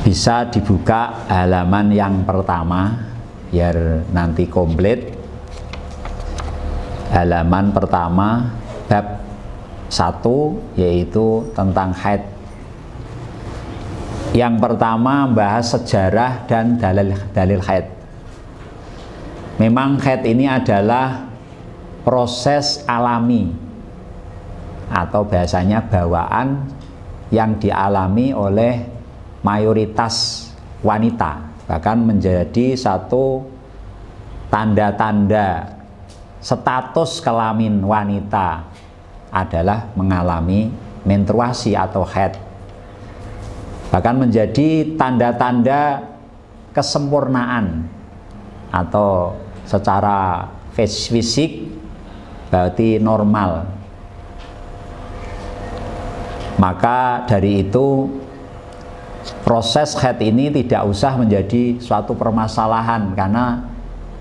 Bisa dibuka halaman yang pertama biar nanti komplit. Halaman pertama bab 1 yaitu tentang haid. Yang pertama bahas sejarah dan dalil haid. Memang haid ini adalah proses alami atau bahasanya bawaan yang dialami oleh mayoritas wanita, bahkan menjadi satu tanda-tanda status kelamin wanita adalah mengalami menstruasi atau haid, bahkan menjadi tanda-tanda kesempurnaan atau secara fisik berarti normal. Maka dari itu proses haid ini tidak usah menjadi suatu permasalahan karena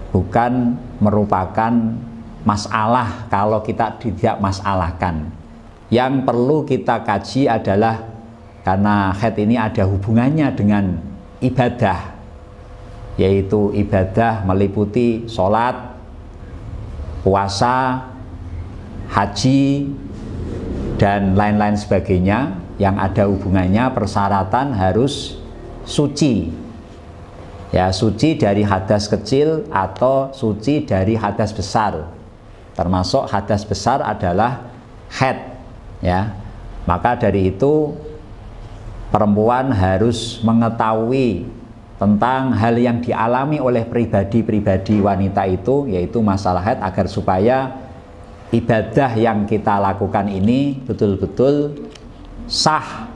bukan merupakan masalah kalau kita tidak masalahkan. Yang perlu kita kaji adalah karena haid ini ada hubungannya dengan ibadah, yaitu ibadah meliputi sholat, puasa, haji, dan lain-lain sebagainya yang ada hubungannya. Persyaratan harus suci, ya, suci dari hadas kecil atau suci dari hadas besar. Termasuk hadas besar adalah haid, ya. Maka dari itu perempuan harus mengetahui tentang hal yang dialami oleh pribadi-pribadi wanita itu, yaitu masalah haid, agar supaya ibadah yang kita lakukan ini betul-betul sah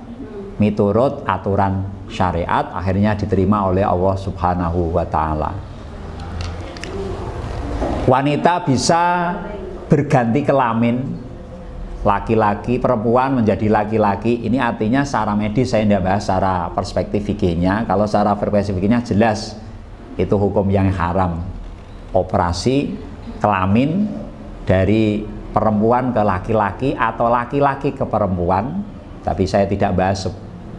miturut aturan syariat, akhirnya diterima oleh Allah Subhanahu wa Ta'ala. Wanita bisa berganti kelamin, laki-laki, perempuan menjadi laki-laki. Ini artinya secara medis, saya tidak bahas secara perspektif fikihnya. Kalau secara perspektif fikihnya jelas itu hukum yang haram, operasi kelamin dari perempuan ke laki-laki atau laki-laki ke perempuan, tapi saya tidak bahas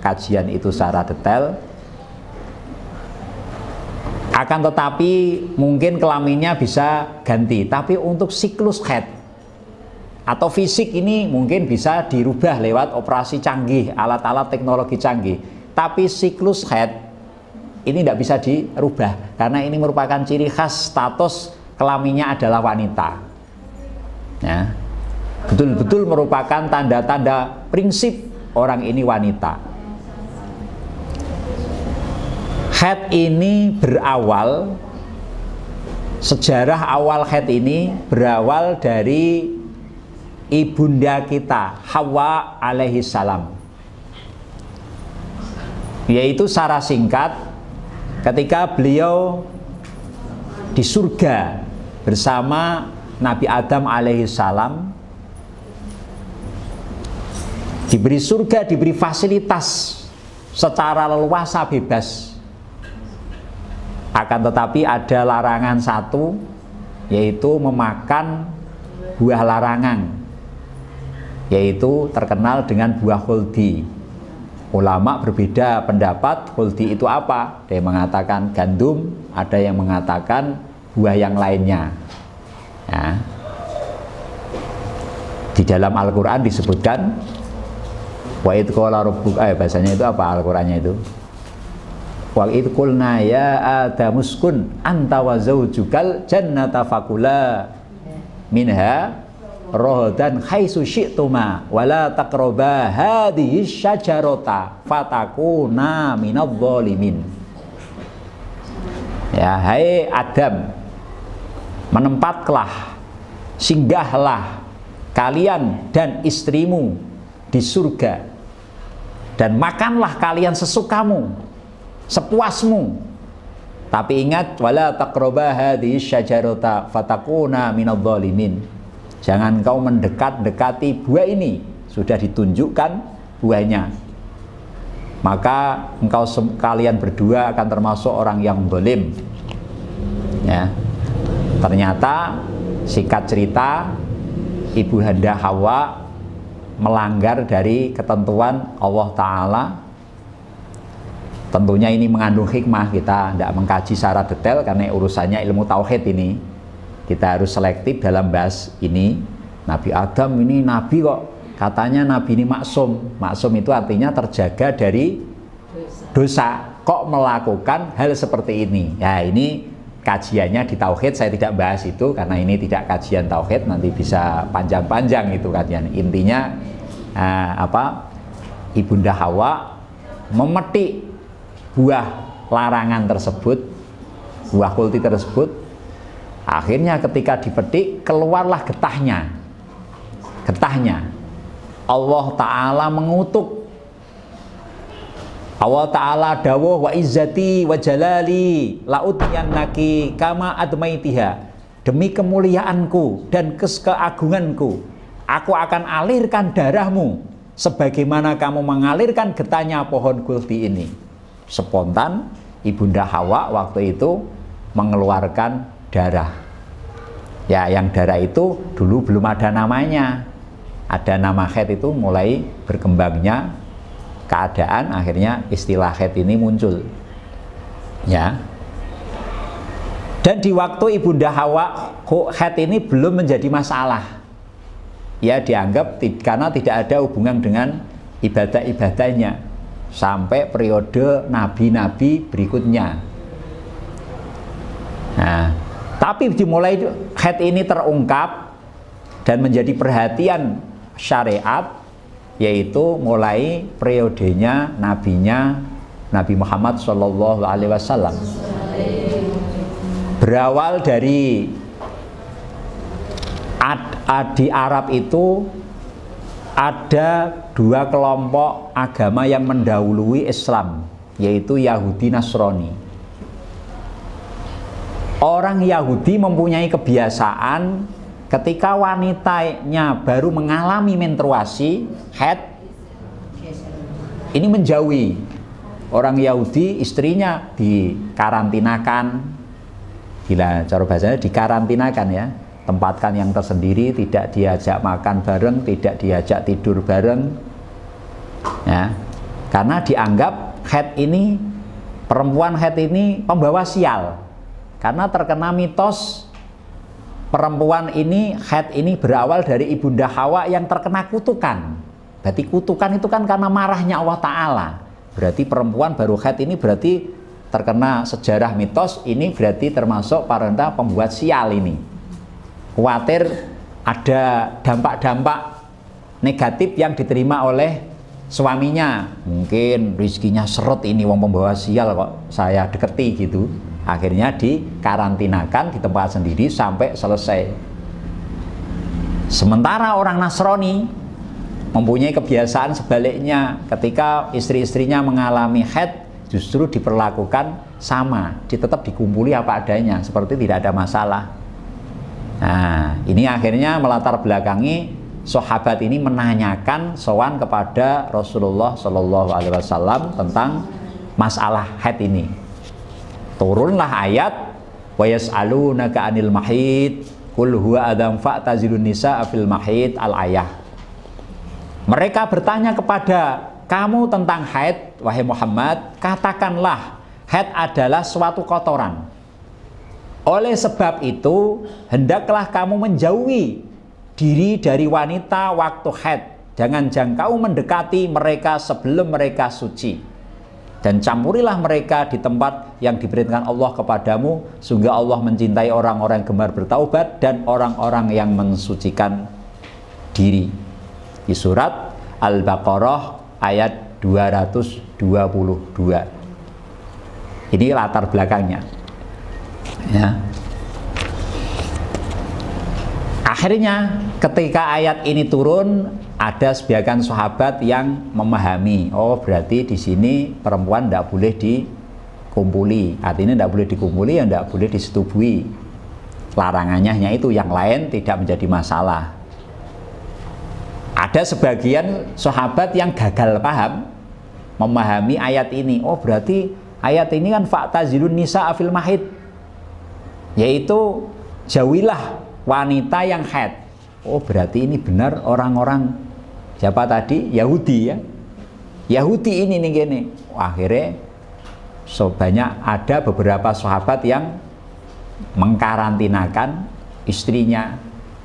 kajian itu secara detail. Akan tetapi mungkin kelaminnya bisa ganti, tapi untuk siklus haid atau fisik ini mungkin bisa dirubah lewat operasi canggih, alat-alat teknologi canggih. Tapi siklus haid ini tidak bisa dirubah karena ini merupakan ciri khas status kelaminnya adalah wanita. Ya, betul-betul merupakan tanda-tanda prinsip orang ini wanita. Haid ini berawal, sejarah awal haid ini berawal dari ibunda kita Hawa alaihi salam, yaitu secara singkat ketika beliau di surga bersama Nabi Adam alaihi salam, diberi surga, diberi fasilitas secara leluasa bebas. Akan tetapi ada larangan satu, yaitu memakan buah larangan, yaitu terkenal dengan buah khuldi. Ulama berbeda pendapat khuldi itu apa. Ada yang mengatakan gandum, ada yang mengatakan buah yang lainnya. Ya. Di dalam Al-Quran disebutkan wa idh qala rabbuka, bahasanya itu apa Al-Qurannya itu? Wa idh qulna ya adamuskun anta wa zawjukal jannata fakula minha rohdan haitsu syi'tuma wa la taqraba hadhihi syajarata fatakuna minadh dhalimin. Ya, hai Adam, menempatlah, singgahlah kalian dan istrimu di surga, dan makanlah kalian sesukamu, sepuasmu. Tapi ingat, wala taqraba hadhihi syajarata fatakuna minadh dhalimin. Jangan kau mendekat-dekati buah ini, sudah ditunjukkan buahnya. Maka engkau kalian berdua akan termasuk orang yang zalim. Ya. Ternyata singkat cerita, Ibu Handa Hawa melanggar dari ketentuan Allah Ta'ala Tentunya ini mengandung hikmah, kita tidak mengkaji secara detail karena urusannya ilmu tauhid ini. Kita harus selektif dalam bahas ini. Nabi Adam ini nabi kok, katanya nabi ini maksum. Maksum itu artinya terjaga dari dosa. Kok melakukan hal seperti ini? Ya, ini kajiannya di tauhid, saya tidak bahas itu karena ini tidak kajian tauhid, nanti bisa panjang-panjang itu kajian. Intinya Ibunda Hawa memetik buah larangan tersebut, buah kulti tersebut. Akhirnya ketika dipetik, keluarlah getahnya. Allah Ta'ala mengutuk. Allah Ta'ala dawuh, wa izzati wa jalali la'utiyannaki kama admaitiha. Demi kemuliaanku dan keagunganku, aku akan alirkan darahmu sebagaimana kamu mengalirkan getahnya pohon kulti ini. Spontan Ibunda Hawa waktu itu mengeluarkan darah. Ya, yang darah itu dulu belum ada namanya. Ada nama haid, itu mulai berkembangnya keadaan, akhirnya istilah haid ini muncul. Ya. Dan di waktu Ibunda Hawa, haid ini belum menjadi masalah. Ya, dianggap karena tidak ada hubungan dengan ibadah-ibadahnya sampai periode nabi-nabi berikutnya. Nah, tapi dimulai haid ini terungkap dan menjadi perhatian syariat, yaitu mulai periodenya nabinya Nabi Muhammad SAW. Berawal dari di Arab itu ada dua kelompok agama yang mendahului Islam, yaitu Yahudi Nasrani. Orang Yahudi mempunyai kebiasaan ketika wanitanya baru mengalami menstruasi, haid, ini menjauhi. Orang Yahudi istrinya dikarantinakan, gila cara bahasanya dikarantinakan ya. Tempatkan yang tersendiri, tidak diajak makan bareng, tidak diajak tidur bareng, ya, karena dianggap haid ini, perempuan haid ini pembawa sial, karena terkena mitos perempuan ini, haid ini berawal dari Ibunda Hawa yang terkena kutukan. Berarti kutukan itu kan karena marahnya Allah Ta'ala. Berarti perempuan baru haid ini berarti terkena sejarah mitos, ini berarti termasuk para pembuat sial ini. Khawatir ada dampak-dampak negatif yang diterima oleh suaminya. Mungkin rezekinya seret, ini wong pembawa sial kok saya deketi gitu. Akhirnya dikarantinakan di tempat sendiri sampai selesai. Sementara orang Nasrani mempunyai kebiasaan sebaliknya. Ketika istri-istrinya mengalami haid, justru diperlakukan sama, tetap dikumpuli apa adanya, seperti tidak ada masalah. Nah, ini akhirnya melatar belakangi sahabat ini menanyakan sowan kepada Rasulullah SAW tentang masalah haid ini. Turunlah ayat wa yas'alunaka 'anil mahid qul huwa adzam fa'tazilun nisaa fil mahid al-ayah. Mereka bertanya kepada kamu tentang haid, wahai Muhammad, katakanlah haid adalah suatu kotoran. Oleh sebab itu, hendaklah kamu menjauhi diri dari wanita waktu haid. Jangan kau mendekati mereka sebelum mereka suci. Dan campurilah mereka di tempat yang diperintahkan Allah kepadamu, sehingga Allah mencintai orang-orang yang gemar bertaubat dan orang-orang yang mensucikan diri. Di surat Al-Baqarah ayat 222. Ini latar belakangnya. Ya. Akhirnya ketika ayat ini turun, ada sebagian sahabat yang memahami, oh berarti di sini perempuan tidak boleh dikumpuli. Artinya tidak boleh dikumpuli, ya tidak boleh disetubui. Larangannya hanya itu, yang lain tidak menjadi masalah. Ada sebagian sahabat yang gagal paham memahami ayat ini. Oh berarti ayat ini kan fa'tazilun nisaa fil mahid, yaitu jauhilah wanita yang haid. Oh berarti ini benar orang-orang siapa tadi? Yahudi ya. Yahudi ini nih gini. Akhirnya So, banyak ada beberapa sahabat yang mengkarantinakan istrinya,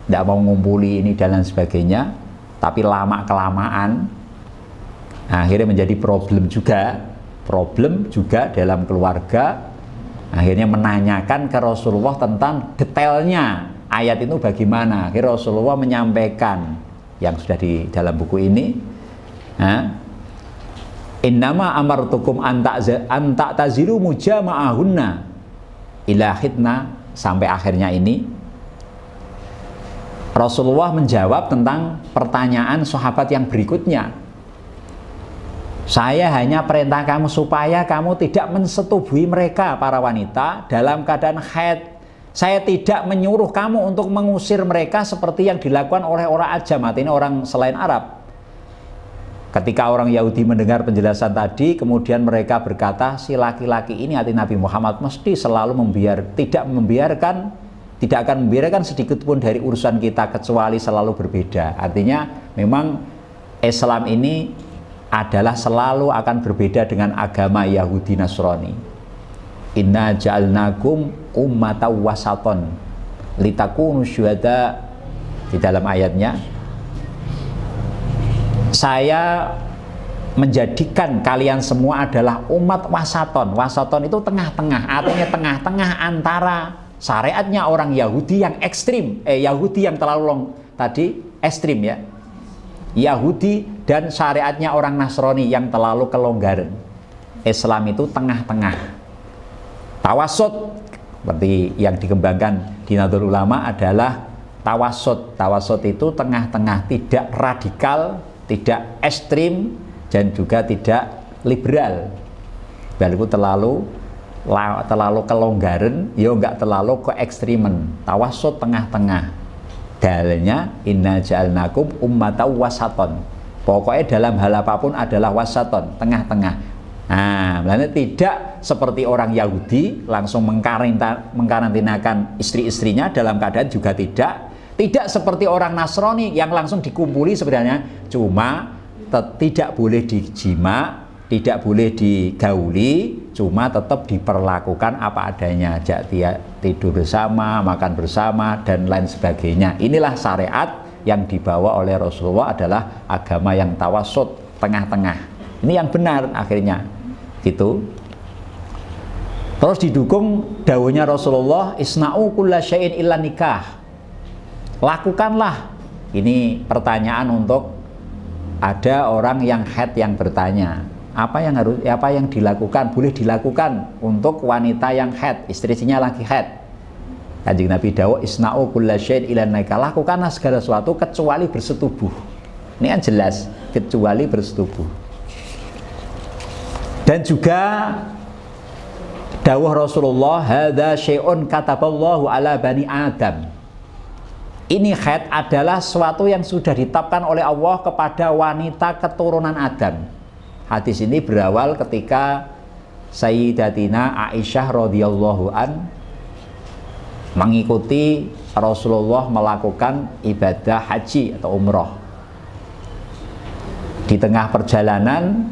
tidak mau ngumpuli ini dan lain sebagainya, tapi lama kelamaan akhirnya menjadi problem juga dalam keluarga. Akhirnya menanyakan ke Rasulullah tentang detailnya ayat itu bagaimana. Akhirnya Rasulullah menyampaikan yang sudah di dalam buku ini, innama amartukum anta taziru mujama'ahunna ila khidna, sampai akhirnya ini Rasulullah menjawab tentang pertanyaan sahabat yang berikutnya. Saya hanya perintah kamu supaya kamu tidak mensetubuhi mereka, para wanita, dalam keadaan haid. Saya tidak menyuruh kamu untuk mengusir mereka seperti yang dilakukan oleh orang ajam, artinya orang selain Arab. Ketika orang Yahudi mendengar penjelasan tadi, kemudian mereka berkata, si laki-laki ini, arti Nabi Muhammad, mesti selalu tidak akan membiarkan sedikit pun dari urusan kita kecuali selalu berbeda. Artinya memang Islam ini adalah selalu akan berbeda dengan agama Yahudi Nasrani. Inna ja'alnakum ummatan wasaton litakunu syuhada, di dalam ayatnya, saya menjadikan kalian semua adalah umat wasaton. Wasaton itu tengah-tengah, artinya tengah-tengah antara syariatnya orang Yahudi yang ekstrim, Yahudi yang terlalu ekstrim ya, Yahudi, dan syariatnya orang Nasrani yang terlalu kelonggaran. Islam itu tengah-tengah, tawasud, seperti yang dikembangkan di Nahdlatul Ulama adalah tawasud. Tawasud itu tengah-tengah, tidak radikal, tidak ekstrim, dan juga tidak liberal. Itu terlalu kelonggaran, ya enggak terlalu ke ekstremen. Tawasud tengah-tengah. Dalilnya inna ja'alnakum ummatan wasaton. Pokoknya dalam hal apapun adalah wasaton, tengah-tengah. Nah, tidak seperti orang Yahudi langsung mengkarantinakan istri-istrinya, dalam keadaan juga tidak seperti orang Nasrani yang langsung dikumpuli sebenarnya, cuma tidak boleh dijima, tidak boleh digauli, cuma tetap diperlakukan apa adanya, tidur bersama, makan bersama, dan lain sebagainya. Inilah syariat yang dibawa oleh Rasulullah, adalah agama yang tawasud, tengah-tengah. Ini yang benar akhirnya gitu. Terus didukung dawuhnya Rasulullah, isna'u kulla syai'in illa nikah. Lakukanlah, ini pertanyaan untuk ada orang yang haid yang bertanya, apa yang dilakukan, boleh dilakukan untuk wanita yang haid, istrinya lagi haid. Kanjeng Nabi dawuh, isna'u kulla syai'in illa nikah, lakukanlah segala sesuatu kecuali bersetubuh. Ini kan jelas, kecuali bersetubuh. Dan juga dawuh Rasulullah, hadza syai'un kataballahu ala bani Adam. Ini haid adalah sesuatu yang sudah ditetapkan oleh Allah kepada wanita keturunan Adam. Hadis ini berawal ketika Sayyidatina Aisyah radhiyallahu an mengikuti Rasulullah melakukan ibadah haji atau umroh. Di tengah perjalanan,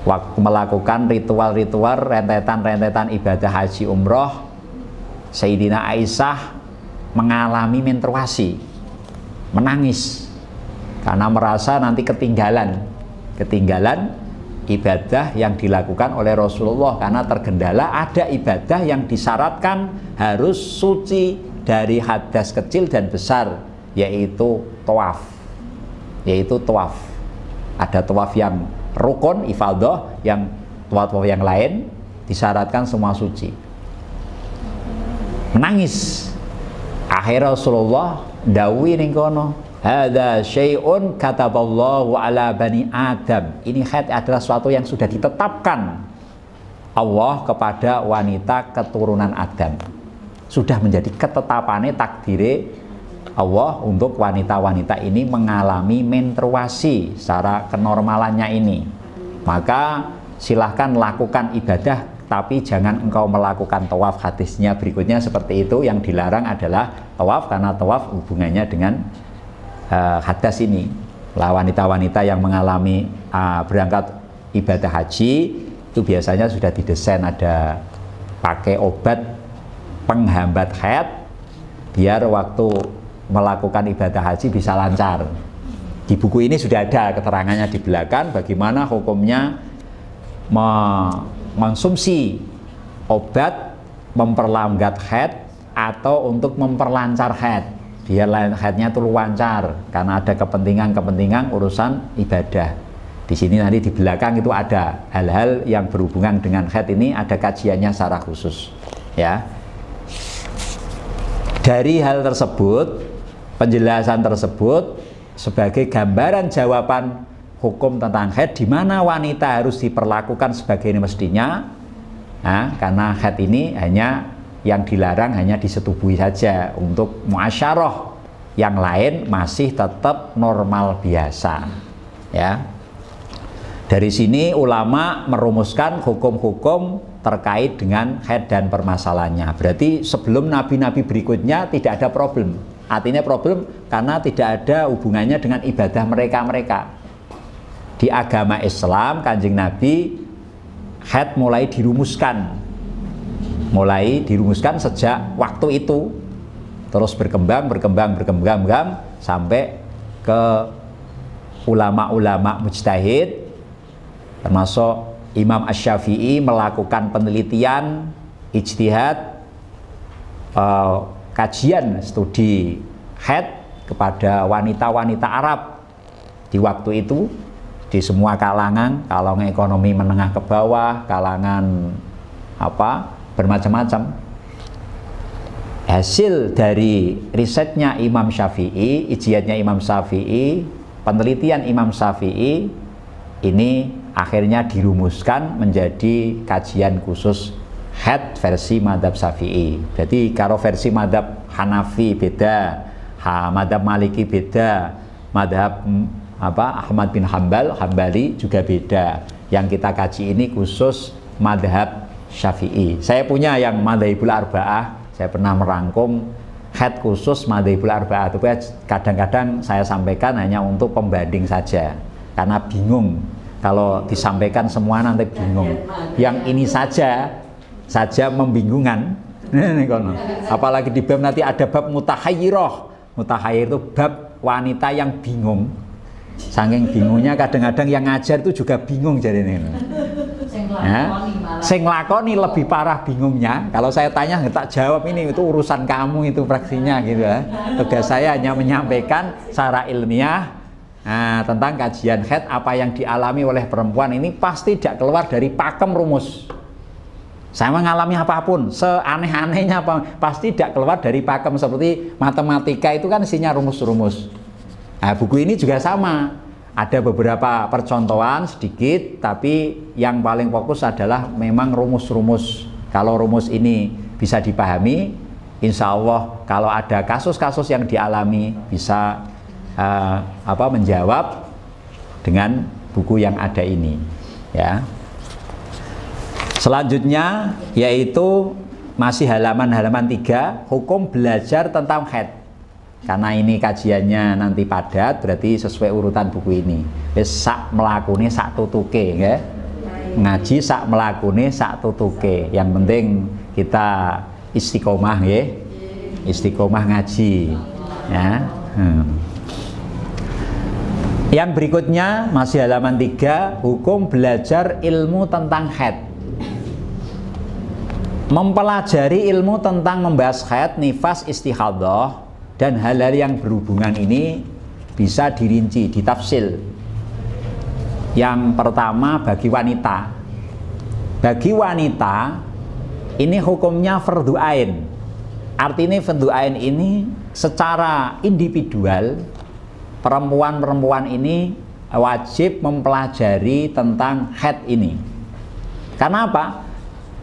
waktu melakukan ritual-ritual, rentetan-rentetan ibadah haji umroh, Sayyidina Aisyah mengalami menstruasi, menangis karena merasa nanti ketinggalan ibadah yang dilakukan oleh Rasulullah, karena tergendala ada ibadah yang disyaratkan harus suci dari hadas kecil dan besar, yaitu tawaf. Ada tawaf yang rukun ifadah, yang tawaf yang lain disyaratkan semua suci. Menangis. Akhirnya Rasulullah dawi ning kono, hadza syai'un kataballahu ala bani Adam. Ini haid adalah sesuatu yang sudah ditetapkan Allah kepada wanita keturunan Adam. Sudah menjadi ketetapannya, takdire Allah untuk wanita-wanita ini mengalami menstruasi secara kenormalannya ini. Maka silahkan lakukan ibadah, tapi jangan engkau melakukan tawaf. Hadisnya berikutnya seperti itu. Yang dilarang adalah tawaf, karena tawaf hubungannya dengan hadas ini. Wanita-wanita yang mengalami berangkat ibadah haji itu biasanya sudah didesain ada pakai obat penghambat haid biar waktu melakukan ibadah haji bisa lancar. Di buku ini sudah ada keterangannya di belakang bagaimana hukumnya mengonsumsi obat memperlambat haid atau untuk memperlancar haid biar haidnya itu lancar karena ada kepentingan urusan ibadah. Di sini nanti di belakang itu ada hal-hal yang berhubungan dengan haid, ini ada kajiannya secara khusus ya. Dari hal tersebut, penjelasan tersebut sebagai gambaran jawaban hukum tentang haid di mana wanita harus diperlakukan sebagai mestinya. Nah, karena haid ini hanya yang dilarang hanya disetubuhi saja untuk muasyarah, yang lain masih tetap normal biasa ya. Dari sini ulama merumuskan hukum-hukum terkait dengan haid dan permasalahannya. Berarti sebelum nabi-nabi berikutnya tidak ada problem. Artinya problem karena tidak ada hubungannya dengan ibadah mereka-mereka. Di agama Islam, Kanjeng Nabi, haid mulai dirumuskan sejak waktu itu, terus berkembang sampai ke ulama-ulama mujtahid, termasuk Imam Asy-Syafi'i melakukan penelitian, ijtihad, kajian studi haid kepada wanita-wanita Arab di waktu itu, di semua kalangan ekonomi menengah ke bawah, kalangan bermacam-macam. Hasil dari risetnya Imam Syafi'i, ijtihadnya Imam Syafi'i, penelitian Imam Syafi'i ini akhirnya dirumuskan menjadi kajian khusus haid versi madhab Syafi'i. Jadi kalau versi madhab Hanafi beda, madhab Maliki beda, madhab Ahmad bin Hambali juga beda. Yang kita kaji ini khusus madhab Syafi'i. Saya punya yang madhabul arba'ah, saya pernah merangkum haid khusus madhabul arba'ah. Tapi kadang-kadang saya sampaikan hanya untuk pembanding saja, karena bingung. Kalau disampaikan semua nanti bingung. Yang ini saja membingungkan. Apalagi di bab nanti ada bab mutahayyirah. Mutahayyir itu bab wanita yang bingung. Saking bingungnya kadang-kadang yang ngajar itu juga bingung jadi ini. Sing lakoni lebih parah bingungnya. Kalau saya tanya nggak tak jawab, ini itu urusan kamu itu fraksinya gitu ya. Tugas saya hanya menyampaikan secara ilmiah. Nah, tentang kajian haid apa yang dialami oleh perempuan ini pasti tidak keluar dari pakem rumus. Saya mengalami apapun, seaneh-anehnya pasti tidak keluar dari pakem. Seperti matematika itu kan isinya rumus-rumus. Nah, buku ini juga sama. Ada beberapa percontohan sedikit, tapi yang paling fokus adalah memang rumus-rumus. Kalau rumus ini bisa dipahami, insya Allah kalau ada kasus-kasus yang dialami bisa menjawab dengan buku yang ada ini ya. Selanjutnya yaitu masih halaman 3, hukum belajar tentang haid. Karena ini kajiannya nanti padat, berarti sesuai urutan buku ini. Sak melakune sak tutuke ya. Ngaji sak melakune sak tutuke. Yang penting kita istiqomah ya. Istiqomah ngaji ya. Yang berikutnya masih halaman 3, hukum belajar ilmu tentang haid. Mempelajari ilmu tentang membahas haid, nifas, istihadah dan hal-hal yang berhubungan ini bisa dirinci, ditafsil. Yang pertama bagi wanita. Bagi wanita ini hukumnya fardhu ain. Artinya fardhu ain ini secara individual perempuan-perempuan ini wajib mempelajari tentang haid ini. Karena apa?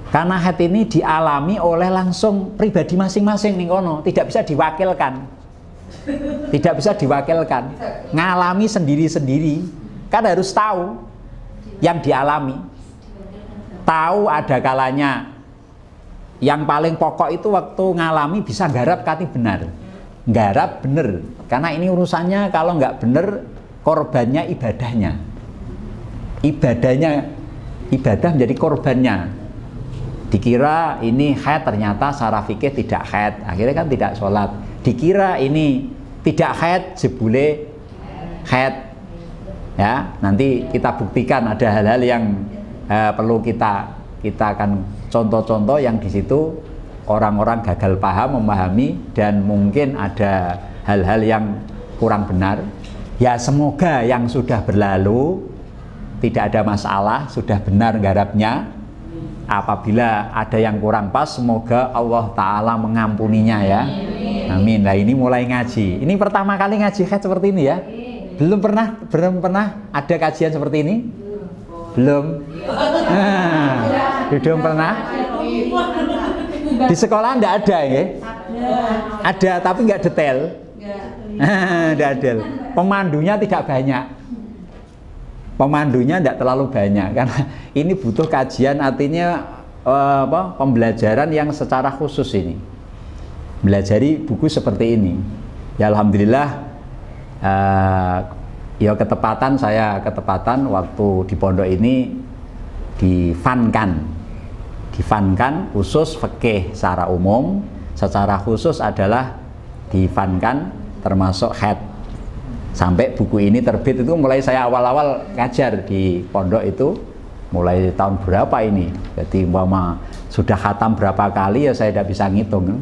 Karena haid ini dialami oleh langsung pribadi masing-masing nih kono, tidak bisa diwakilkan. Tidak bisa diwakilkan. Ngalami sendiri-sendiri. Kan harus tahu yang dialami. Tahu ada kalanya yang paling pokok itu waktu ngalami bisa garap kati benar. Nggarap bener, karena ini urusannya kalau nggak bener korbannya ibadahnya ibadah menjadi korbannya. Dikira ini haid, ternyata secara fikih tidak haid, akhirnya kan tidak sholat. Dikira ini tidak haid, jebule haid. Ya, nanti kita buktikan ada hal-hal yang perlu kita akan contoh-contoh yang di situ orang-orang gagal paham memahami dan mungkin ada hal-hal yang kurang benar. Ya semoga yang sudah berlalu tidak ada masalah, sudah benar garapnya. Apabila ada yang kurang pas, semoga Allah Ta'ala mengampuninya ya. Amin. Nah ini mulai ngaji. Ini pertama kali ngaji haid seperti ini ya. Belum pernah ada kajian seperti ini? Belum. Belum pernah. Di sekolah enggak ada ya? Ada tapi enggak detail. Enggak detail. Pemandunya tidak banyak. Pemandunya tidak terlalu banyak karena ini butuh kajian, artinya pembelajaran yang secara khusus ini. Belajari buku seperti ini. Ya alhamdulillah ya saya ketepatan waktu di pondok ini difankan khusus fikih secara umum, secara khusus adalah difankan termasuk haid. Sampai buku ini terbit itu mulai saya awal-awal ngajar di pondok itu mulai tahun berapa ini. Jadi umpama sudah khatam berapa kali ya saya tidak bisa ngitung.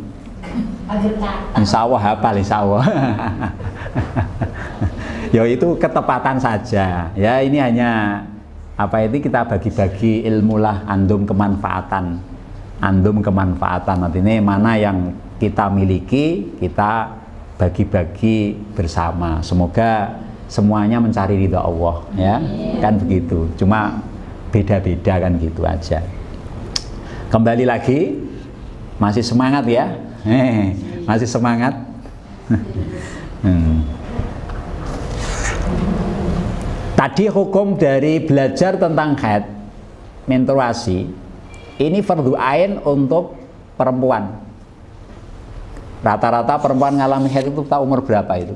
Insya Allah hafal, insya Allah. Ya itu ketepatan saja. Ya ini hanya kita bagi-bagi ilmu lah, andum kemanfaatan. Artinya mana yang kita miliki kita bagi-bagi bersama. Semoga semuanya mencari ridha Allah ya. Kan begitu. Cuma beda-beda kan gitu aja. Kembali lagi, masih semangat ya? Masih semangat? Tadi hukum dari belajar tentang haid, menstruasi, ini fardu ain untuk perempuan. Rata-rata perempuan ngalami haid itu tahu umur berapa itu?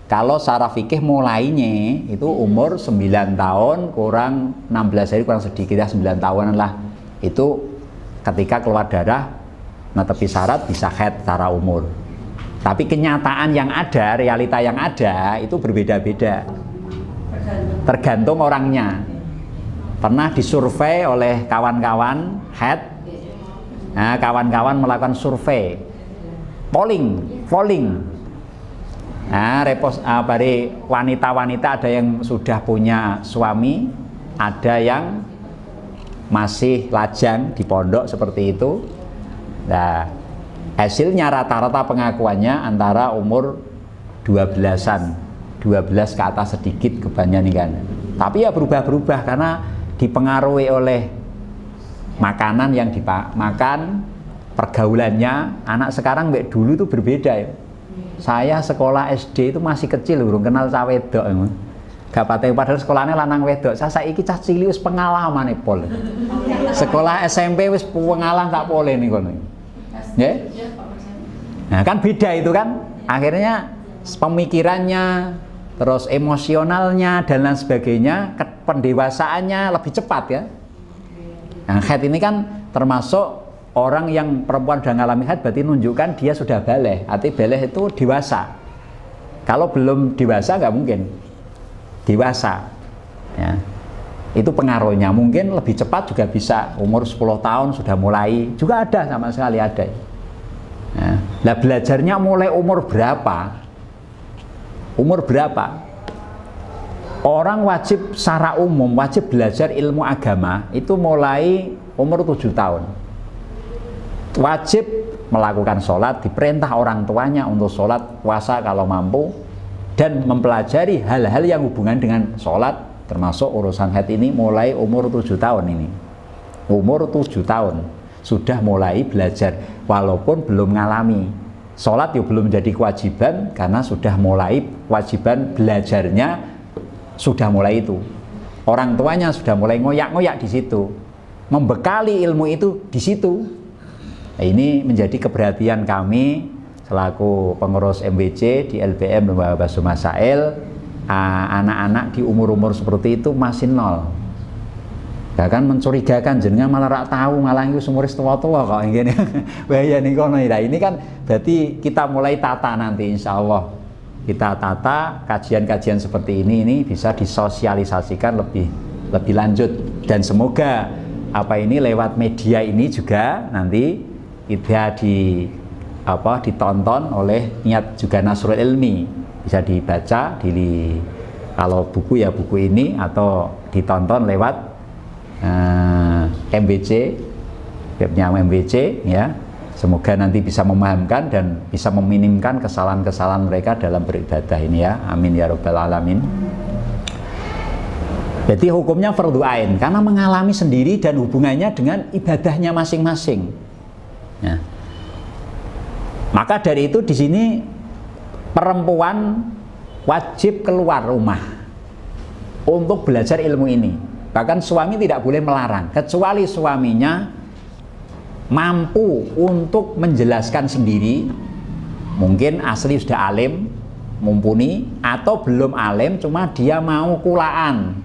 Kalau secara fikih mulainya itu umur 9 tahun kurang 16 hari kurang sedikit ya 9 tahunan lah. Itu ketika keluar darah netepi syarat bisa haid secara umur. Tapi kenyataan yang ada, realita yang ada itu berbeda-beda. Tergantung orangnya. Pernah disurvei oleh kawan-kawan haid. Nah, kawan-kawan melakukan survei. Polling. Nah, dari wanita-wanita ada yang sudah punya suami, ada yang masih lajang di pondok seperti itu. Nah, hasilnya rata-rata pengakuannya antara umur 12-an, 12 ke atas sedikit kebanyakan. Tapi ya berubah-berubah karena dipengaruhi oleh makanan yang dimakan. Pergaulannya anak sekarang mbak dulu itu berbeda ya. Saya sekolah SD itu masih kecil belum kenal cah wedok ya. Gak pateng padahal sekolahnya lanang wedok. Saya saiki cah cilik wis pengalaman pol. Sekolah SMP wis pengalaman tak boleh nih kono. Ya. Nah, kan beda itu kan. Akhirnya pemikirannya, terus emosionalnya dan lain sebagainya, pendewasaannya lebih cepat ya. Nah, haid ini kan termasuk orang yang perempuan sudah mengalami haid berarti menunjukkan dia sudah baligh. Arti baligh itu dewasa. Kalau belum dewasa nggak mungkin dewasa. Ya. Itu pengaruhnya. Mungkin lebih cepat juga bisa. Umur 10 tahun sudah mulai. Juga ada sama sekali ada. Ya. Nah, belajarnya mulai umur berapa? Umur berapa? Orang wajib secara umum wajib belajar ilmu agama itu mulai umur 7 tahun. Wajib melakukan sholat, diperintah orang tuanya untuk sholat, puasa kalau mampu, dan mempelajari hal-hal yang hubungan dengan sholat, termasuk urusan haid ini mulai umur 7 tahun ini. Umur 7 tahun sudah mulai belajar, walaupun belum ngalami. Sholat ya belum jadi kewajiban karena sudah mulai kewajiban belajarnya sudah mulai itu. Orang tuanya sudah mulai ngoyak-ngoyak di situ, membekali ilmu itu di situ. Nah, ini menjadi keperhatian kami selaku pengurus MBC di LBM Lembaga Basu Masail. Anak-anak di umur-umur seperti itu masih nol. Bahkan mencurigakan jenengan malah rak tahu malah itu sumuris tua-tua kok ngene. Bahaya nih kono. Nah, ini kan berarti kita mulai tata nanti insya Allah. Kita tata kajian-kajian seperti ini bisa disosialisasikan lebih lanjut, dan semoga apa ini lewat media ini juga nanti tidak ditonton oleh niat juga Nasrul Ilmi, bisa dibaca kalau buku ya buku ini, atau ditonton lewat MBC, webnya MBC ya. Semoga nanti bisa memahamkan dan bisa meminimkan kesalahan-kesalahan mereka dalam beribadah ini ya. Amin ya rabbal alamin. Jadi hukumnya fardhu ain karena mengalami sendiri dan hubungannya dengan ibadahnya masing-masing. Ya. Maka dari itu di sini perempuan wajib keluar rumah untuk belajar ilmu ini. Bahkan suami tidak boleh melarang, kecuali suaminya mampu untuk menjelaskan sendiri, mungkin asli sudah alim, mumpuni, atau belum alim, cuma dia mau kulaan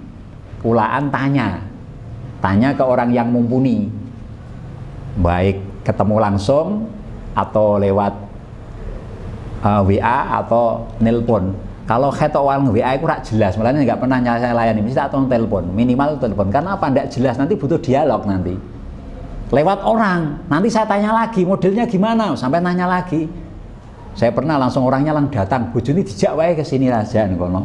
tanya ke orang yang mumpuni, baik ketemu langsung atau lewat WA atau nelpon. Kalau kata orang WA itu rak jelas, malah nggak pernah saya layani, mesti atau telepon, minimal telepon. Karena apa? Nggak jelas, nanti butuh dialog nanti. Lewat orang, nanti saya tanya lagi, modelnya gimana, sampai nanya lagi. Saya pernah langsung orangnya datang, bojone dijak wae ke sini aja nih kono.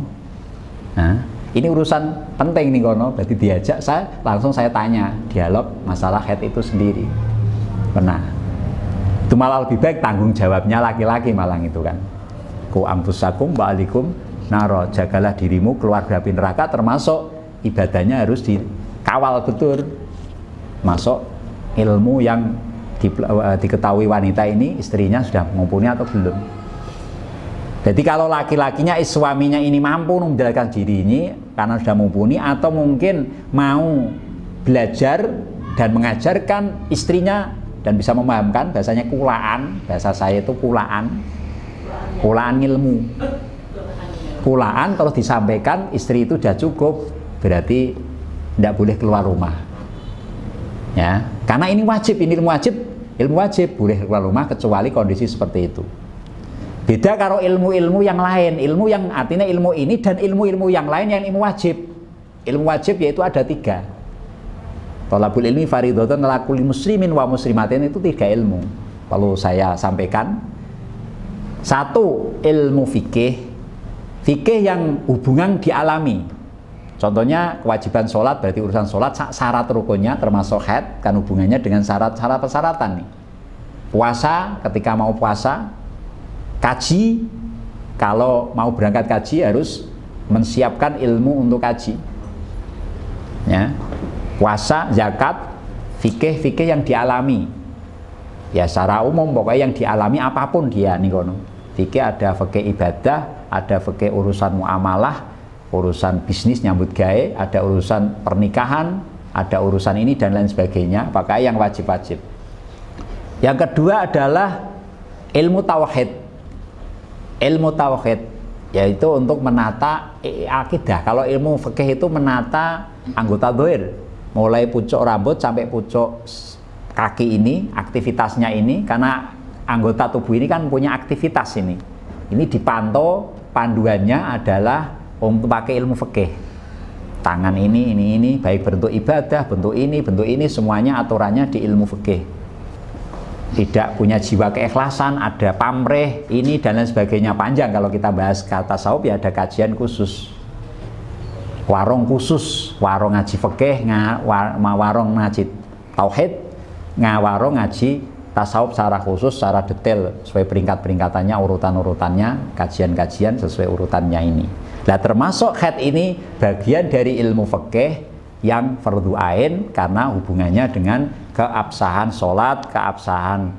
Nah, ini urusan penting nih kono, berarti diajak saya tanya, dialog masalah head itu sendiri. Pernah. Itu malah lebih baik tanggung jawabnya laki-laki malah itu kan. Ku amfusakum wa alikum naro, jagalah dirimu keluarga api neraka, termasuk ibadahnya harus dikawal betul. Masuk ilmu yang diketahui wanita ini istrinya sudah mumpuni atau belum. Jadi kalau laki-lakinya suaminya ini mampu menjalankan diri ini karena sudah mumpuni, atau mungkin mau belajar dan mengajarkan istrinya dan bisa memahamkan, bahasanya kulaan, bahasa saya itu kulaan ilmu, kulaan terus disampaikan, istri itu sudah cukup, berarti tidak boleh keluar rumah ya, karena ini wajib, ini ilmu wajib boleh keluar rumah kecuali kondisi seperti itu. Beda kalau ilmu-ilmu yang lain, ilmu yang artinya ilmu ini dan ilmu-ilmu yang lain yang ilmu wajib yaitu ada 3. Thalabul ilmi faridhatun ala kulli muslimin wa muslimatin, itu 3 ilmu. Lalu saya sampaikan 1 ilmu fikih yang hubungan dialami. Contohnya kewajiban sholat, berarti urusan sholat syarat rukunnya termasuk haid, kan hubungannya dengan syarat-syarat persyaratan nih. Puasa, ketika mau puasa. Kaji, kalau mau berangkat kaji harus menyiapkan ilmu untuk kaji ya. Puasa, zakat, fikih yang dialami ya, secara umum pokoknya yang dialami apapun dia nih kono. Fikih ada fikih ibadah, ada fikih urusan muamalah, urusan bisnis nyambut gawe, ada urusan pernikahan, ada urusan ini dan lain sebagainya, pakai yang wajib-wajib. Yang kedua adalah ilmu tauhid. Ilmu tauhid yaitu untuk menata akidah. Kalau ilmu fikih itu menata anggota dhahir, mulai pucuk rambut sampai pucuk kaki ini, aktivitasnya ini, karena anggota tubuh ini kan punya aktivitas ini dipantau, panduannya adalah untuk pakai ilmu fikih. Tangan ini, baik bentuk ibadah, bentuk ini, semuanya aturannya di ilmu fikih. Tidak punya jiwa keikhlasan, ada pamrih, ini dan lain sebagainya, panjang kalau kita bahas kata tasawuf ya, ada kajian khusus. Warung khusus, warung ngaji fikih, warung ngaji tauhid, warung ngaji tasawuf secara khusus, secara detail, sesuai peringkat-peringkatannya, urutan-urutannya, kajian-kajian sesuai urutannya ini. Nah, termasuk haid ini bagian dari ilmu fikih yang fardhu ain karena hubungannya dengan keabsahan sholat, keabsahan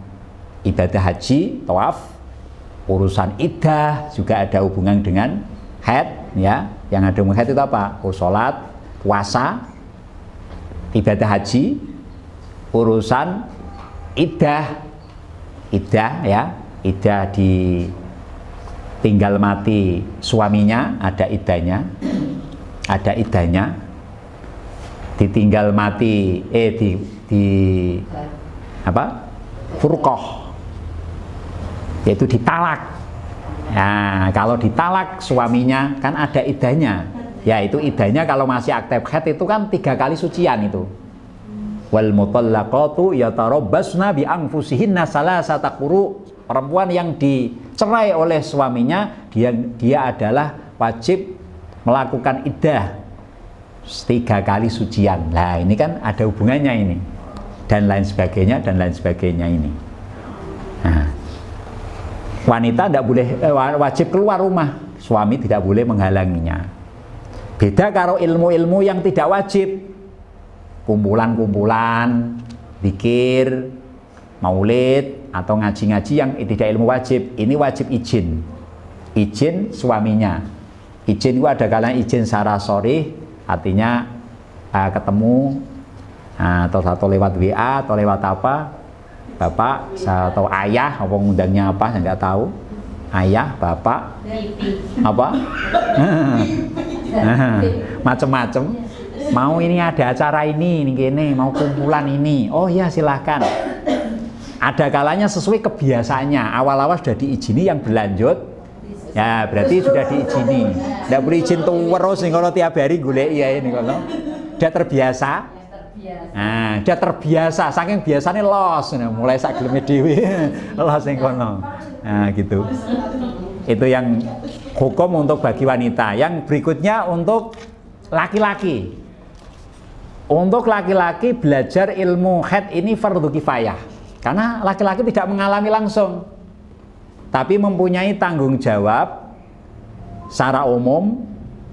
ibadah haji, tawaf, urusan iddah juga ada hubungan dengan haid ya. Yang ada hubungan haid itu apa? Sholat, puasa, ibadah haji, urusan iddah ya, iddah di tinggal mati suaminya, ada iddahnya, ditinggal mati, di apa? Furqah, yaitu ditalak. Nah, kalau ditalak suaminya kan ada iddahnya. Ya itu iddahnya kalau masih aktif haid itu kan 3 kali sucian itu. Wal mutallaqatu yatarabbasna bi anfusihinna salasata quru. Perempuan yang dicerai oleh suaminya dia adalah wajib melakukan iddah 3 kali sucian. Nah, ini kan ada hubungannya ini. Dan lain sebagainya ini. Nah, wanita tidak boleh wajib keluar rumah, suami tidak boleh menghalanginya. Beda karo ilmu-ilmu yang tidak wajib, kumpulan-kumpulan, zikir, maulid atau ngaji-ngaji yang tidak ilmu wajib. Ini wajib izin suaminya. Izin itu ada kalanya izin secara sharih, artinya ketemu atau lewat WA atau lewat apa, bapak atau ayah, apa ngundangnya apa saya nggak tahu, ayah, bapak, apa, macem-macem. Mau ini ada acara ini mau kumpulan ini, oh ya silahkan. Ada kalanya sesuai kebiasaannya, awal-awal sudah diizini, yang berlanjut, ya berarti sudah diizini. Tidak boleh izin terus nih kalau tiap hari golek ya ini kalau, sudah terbiasa. Nah, dia terbiasa, saking biasanya los, mulai sak geleme dhewe los ning kono. Nah, gitu. Itu yang hukum untuk bagi wanita. Yang berikutnya untuk laki-laki. Untuk laki-laki belajar ilmu haid ini fardhu kifayah. Karena laki-laki tidak mengalami langsung, tapi mempunyai tanggung jawab secara umum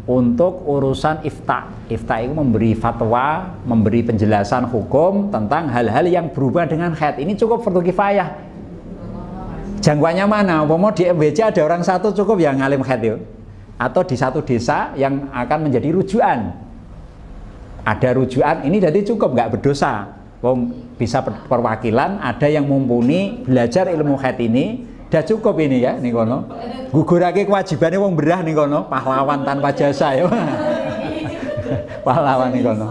untuk urusan ifta. Ifta itu memberi fatwa, memberi penjelasan hukum tentang hal-hal yang berhubungan dengan haid. Ini cukup fardhu kifayah. Jangkauannya mana? Umpama di MBC ada orang satu cukup yang ngalim haid itu. Atau di satu desa yang akan menjadi rujukan. Ada rujukan, ini jadi cukup, nggak berdosa. Wong bisa perwakilan, ada yang mumpuni belajar ilmu haid ini. Udah cukup ini ya ning kono. Gugurake kewajibane wong berah ning kono, pahlawan tanpa jasa ya. Pahlawan ning kono.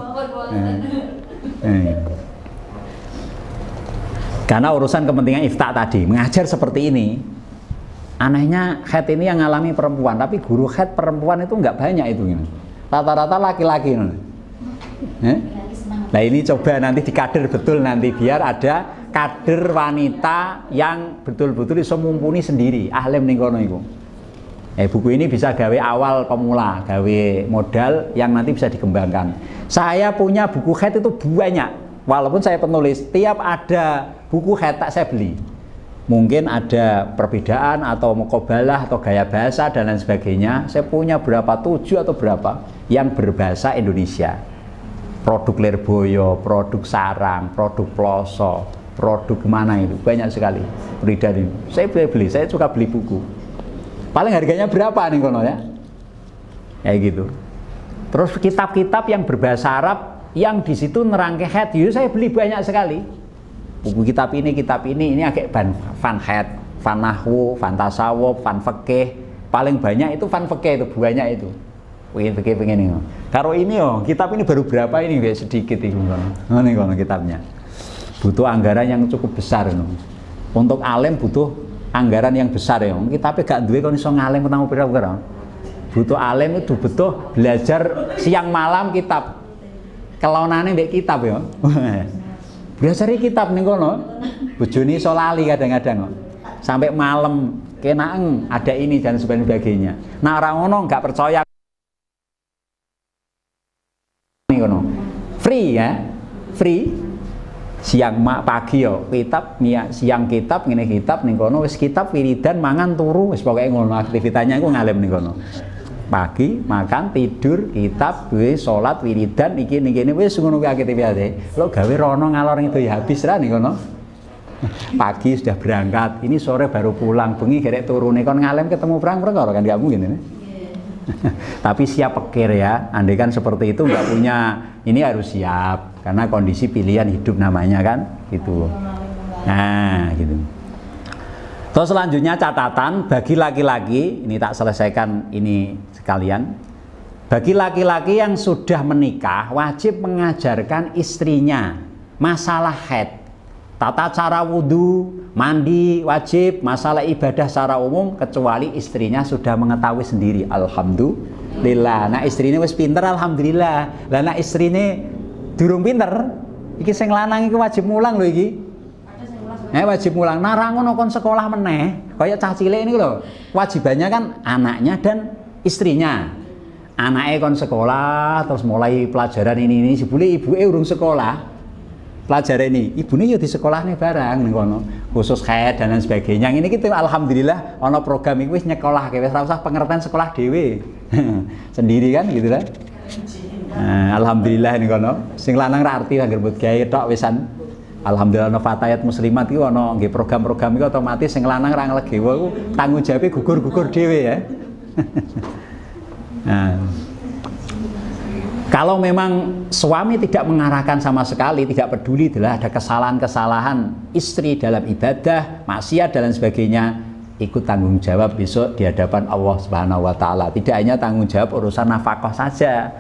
Karena urusan kepentingan ifta tadi, mengajar seperti ini. Anehnya haid ini yang ngalami perempuan, tapi guru haid perempuan itu enggak banyak itu. Rata-rata laki-laki. Nah ini coba nanti dikader betul nanti biar ada kader wanita yang betul-betul bisa mumpuni sendiri, ahlim ning kono iku. Buku ini bisa gawe awal pemula, gawe modal yang nanti bisa dikembangkan. Saya punya buku haid itu banyak, walaupun saya penulis, tiap ada buku haid tak saya beli. Mungkin ada perbedaan atau muqabalah atau gaya bahasa dan lain sebagainya. Saya punya berapa, 7 atau berapa yang berbahasa Indonesia. Produk Lirboyo, produk Sarang, produk Ploso, produk mana itu banyak sekali beredar ini. Saya beli, saya suka beli buku. Paling harganya berapa nih kono ya? Kayak gitu. Terus kitab-kitab yang berbahasa Arab yang di situ nerangke haid, saya beli banyak sekali. Buku kitab ini agak fan haid, fan nahwu, fan tasawuf, fan fikih. Paling banyak itu fan fikih itu banyak itu. Pengen ini. Karo ini kitab ini baru berapa ini sedikit itu kono. Ini kono kitabnya. Butuh anggaran yang cukup besar no. Untuk alim butuh anggaran yang besar ya. Kitabnya gak duwe kon iso ngalim ketemu pira-pira. Butuh alim itu butuh belajar siang malam kitab. Kelonane mbek kitab ya. Belajar kitab ning kono. Bojone iso lali kadang-kadang kok. Sampai malam kenaeng ada ini dan sebagainya. Nah ora ngono enggak percaya ning kono. Free ya. Free. Siang pagi yo kitab, siang kitab ngene kitab ning kono wis kitab wiridan mangan turu wis pokoke ngono aktivitasnya iku ngalim ning kono. Pagi makan tidur kitab wis salat wiridan iki ning kene wis ngono kuwi aktivitate. Lo gawe rono ngalor itu ya habis ra ning kono. Pagi sudah berangkat, ini sore baru pulang, bengi gerek turune kon ngalim ketemu perang-perang kan enggak mungkin ini. Tapi siap pikir ya, andai kan seperti itu nggak punya, ini harus siap karena kondisi pilihan hidup namanya kan gitu. Nah gitu. Terus selanjutnya catatan bagi laki-laki, ini tak selesaikan ini sekalian. Bagi laki-laki yang sudah menikah wajib mengajarkan istrinya masalah haid, tata cara wudhu, mandi wajib, masalah ibadah secara umum, kecuali istrinya sudah mengetahui sendiri. Alhamdulillah. Nah istrinya wis pinter, alhamdulillah. Lah nak istrinya durung pinter, iki sing lanang iki wajib mulang lho iki. Wajib mulang. Narangono kon sekolah meneh, kaya cah cilik ini lho. Wajibannya kan anaknya dan istrinya. Anaknya kon sekolah terus mulai pelajaran ini sebule ibuke urung sekolah. Pelajaran ini, ibunya ya di sekolah nih barang nih kono, khusus haid dan lain sebagainya. Ini kita alhamdulillah ono program iki wis nyekolah, wis ora usah pengertian sekolah dhewe. Sendiri kan gitu lah. Alhamdulillah ini kono. Sing lanang ra arti anggere mbut gawe tok wisan. Alhamdulillah ono fatayat muslimat iki ono nggih program-program iki otomatis sing lanang ra nglegewo iku tanggung jawabe gugur-gugur dhewe ya. Nah, kalau memang suami tidak mengarahkan sama sekali, tidak peduli adalah ada kesalahan-kesalahan istri dalam ibadah, maksiat dan lain sebagainya, ikut tanggung jawab besok di hadapan Allah Subhanahu wa taala. Tidak hanya tanggung jawab urusan nafkah saja,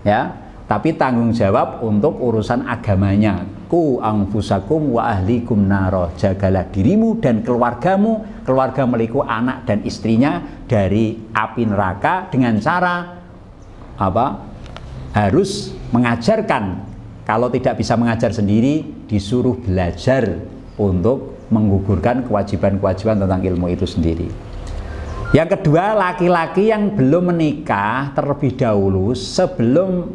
ya, tapi tanggung jawab untuk urusan agamanya. Ku anfusakum wa ahlikum naro, jagalah dirimu dan keluargamu, keluarga meliku anak dan istrinya dari api neraka dengan cara apa? Harus mengajarkan. Kalau tidak bisa mengajar sendiri, disuruh belajar untuk menggugurkan kewajiban-kewajiban tentang ilmu itu sendiri. Yang kedua, laki-laki yang belum menikah terlebih dahulu, sebelum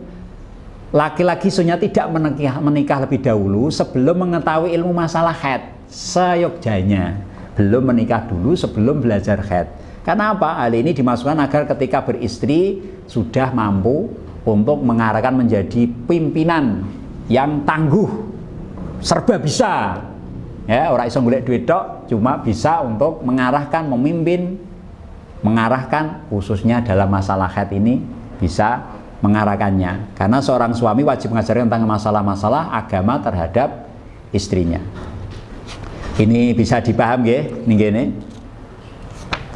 laki-laki sunya tidak menikah lebih dahulu, sebelum mengetahui ilmu masalah haid, seyogjanya belum menikah dulu sebelum belajar haid. Karena apa? Hal ini dimasukkan agar ketika beristri sudah mampu untuk mengarahkan menjadi pimpinan yang tangguh, serba bisa. Ya, orang iso golek duit tok, cuma bisa untuk mengarahkan, memimpin, mengarahkan khususnya dalam masalah haid ini bisa mengarahkannya. Karena seorang suami wajib mengajarkan tentang masalah-masalah agama terhadap istrinya. Ini bisa dipaham ya, nih.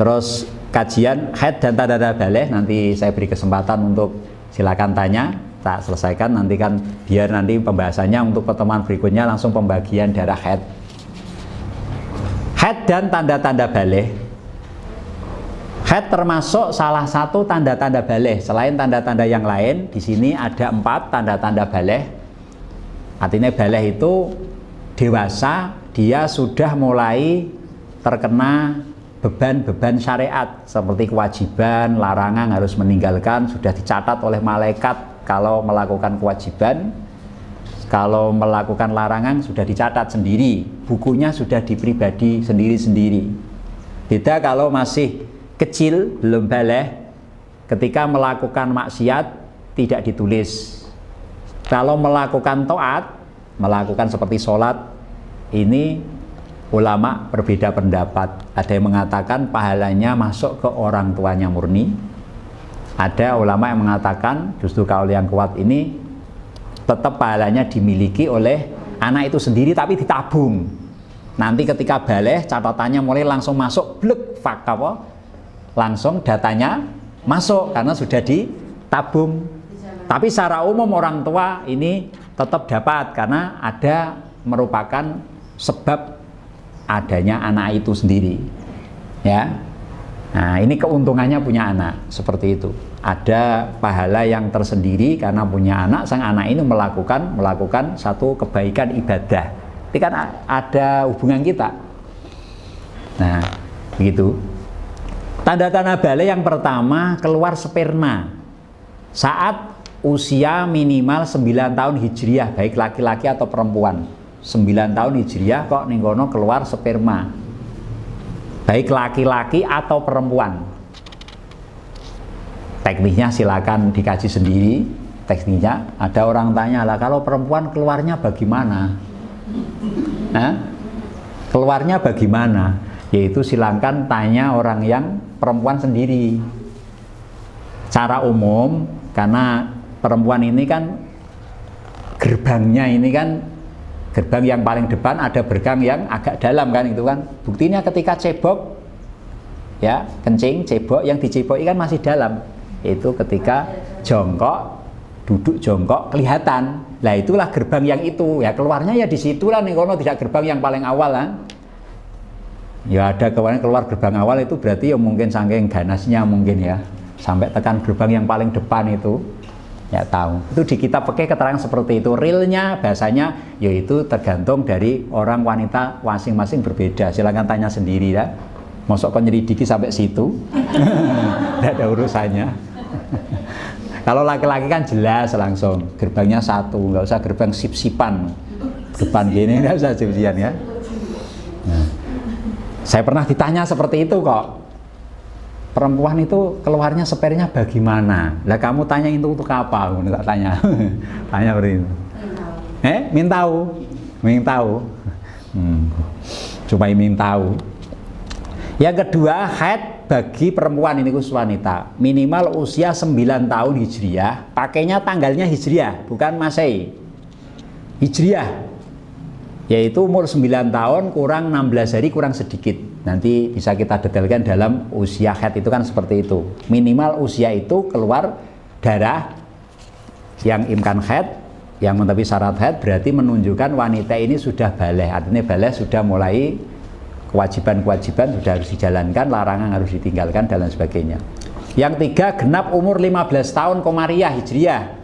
Terus kajian haid dan tanda-tanda balik nanti saya beri kesempatan untuk silakan tanya, tak selesaikan nanti kan biar nanti pembahasannya untuk pertemuan berikutnya langsung pembagian darah haid. Haid dan tanda-tanda balik. Haid termasuk salah satu tanda-tanda balik. Selain tanda-tanda yang lain, di sini ada 4 tanda-tanda balik. Artinya balik itu dewasa, dia sudah mulai terkena beban-beban syariat seperti kewajiban, larangan harus meninggalkan, sudah dicatat oleh malaikat kalau melakukan kewajiban, kalau melakukan larangan sudah dicatat sendiri, bukunya sudah di pribadi sendiri-sendiri. Beda kalau masih kecil, belum balik, ketika melakukan maksiat tidak ditulis. Kalau melakukan taat, melakukan seperti sholat, ini ulama berbeda pendapat. Ada yang mengatakan pahalanya masuk ke orang tuanya murni. Ada ulama yang mengatakan justru kaul yang kuat ini tetap pahalanya dimiliki oleh anak itu sendiri tapi ditabung. Nanti ketika balik catatannya mulai langsung masuk blek fakta langsung datanya masuk karena sudah ditabung. Tapi secara umum orang tua ini tetap dapat karena ada merupakan sebab adanya anak itu sendiri, ya. Nah ini keuntungannya punya anak seperti itu. Ada pahala yang tersendiri karena punya anak. Sang anak ini melakukan satu kebaikan ibadah. Ini kan ada hubungan kita. Nah begitu. Tanda-tanda balik yang pertama, keluar sperma saat usia minimal 9 tahun hijriah, baik laki-laki atau perempuan. 9 tahun hijriah kok ning kono keluar sperma, baik laki-laki atau perempuan. Tekniknya silakan dikaji sendiri. Tekniknya ada orang tanya lah, kalau perempuan keluarnya bagaimana? Keluarnya bagaimana? Yaitu silakan tanya orang yang perempuan sendiri. Cara umum, karena perempuan ini kan gerbangnya ini kan gerbang yang paling depan, ada gerbang yang agak dalam kan, itu kan buktinya ketika cebok ya, kencing cebok, yang diceboki kan masih dalam, itu ketika jongkok, duduk jongkok kelihatan. Nah itulah gerbang yang itu. Ya keluarnya ya di situ lah nih, kalau tidak gerbang yang paling awal lah. Ya ada keluar gerbang awal itu berarti ya mungkin saking ganasnya mungkin ya, sampai tekan gerbang yang paling depan itu. Ya tahu. Itu di kitab pakai keterangan seperti itu. Realnya bahasanya yaitu tergantung dari orang wanita masing-masing berbeda. Silakan tanya sendiri ya. Mosok kok nyelidiki sampai situ? Tidak ada urusannya. Kalau laki-laki kan jelas langsung gerbangnya satu, nggak usah gerbang sip-sipan depan gini, nggak usah sip-sipan ya. Nah, saya pernah ditanya seperti itu kok, perempuan itu keluarnya spernya bagaimana? Lah kamu tanya itu untuk apa? Aku tak tanya, tanya seperti itu. Ingin tahu, cuma ingin tahu. Yang kedua, haid bagi perempuan ini khusus wanita minimal usia 9 tahun hijriah, pakainya tanggalnya hijriah bukan masehi, hijriah, yaitu umur 9 tahun kurang 16 hari kurang sedikit. Nanti bisa kita detailkan dalam usia haid itu kan seperti itu. Minimal usia itu keluar darah yang imkan haid, yang mencapai syarat haid, berarti menunjukkan wanita ini sudah baligh. Artinya baligh sudah mulai kewajiban-kewajiban sudah harus dijalankan, larangan harus ditinggalkan dan lain sebagainya. Yang tiga, genap umur 15 tahun komariah hijriah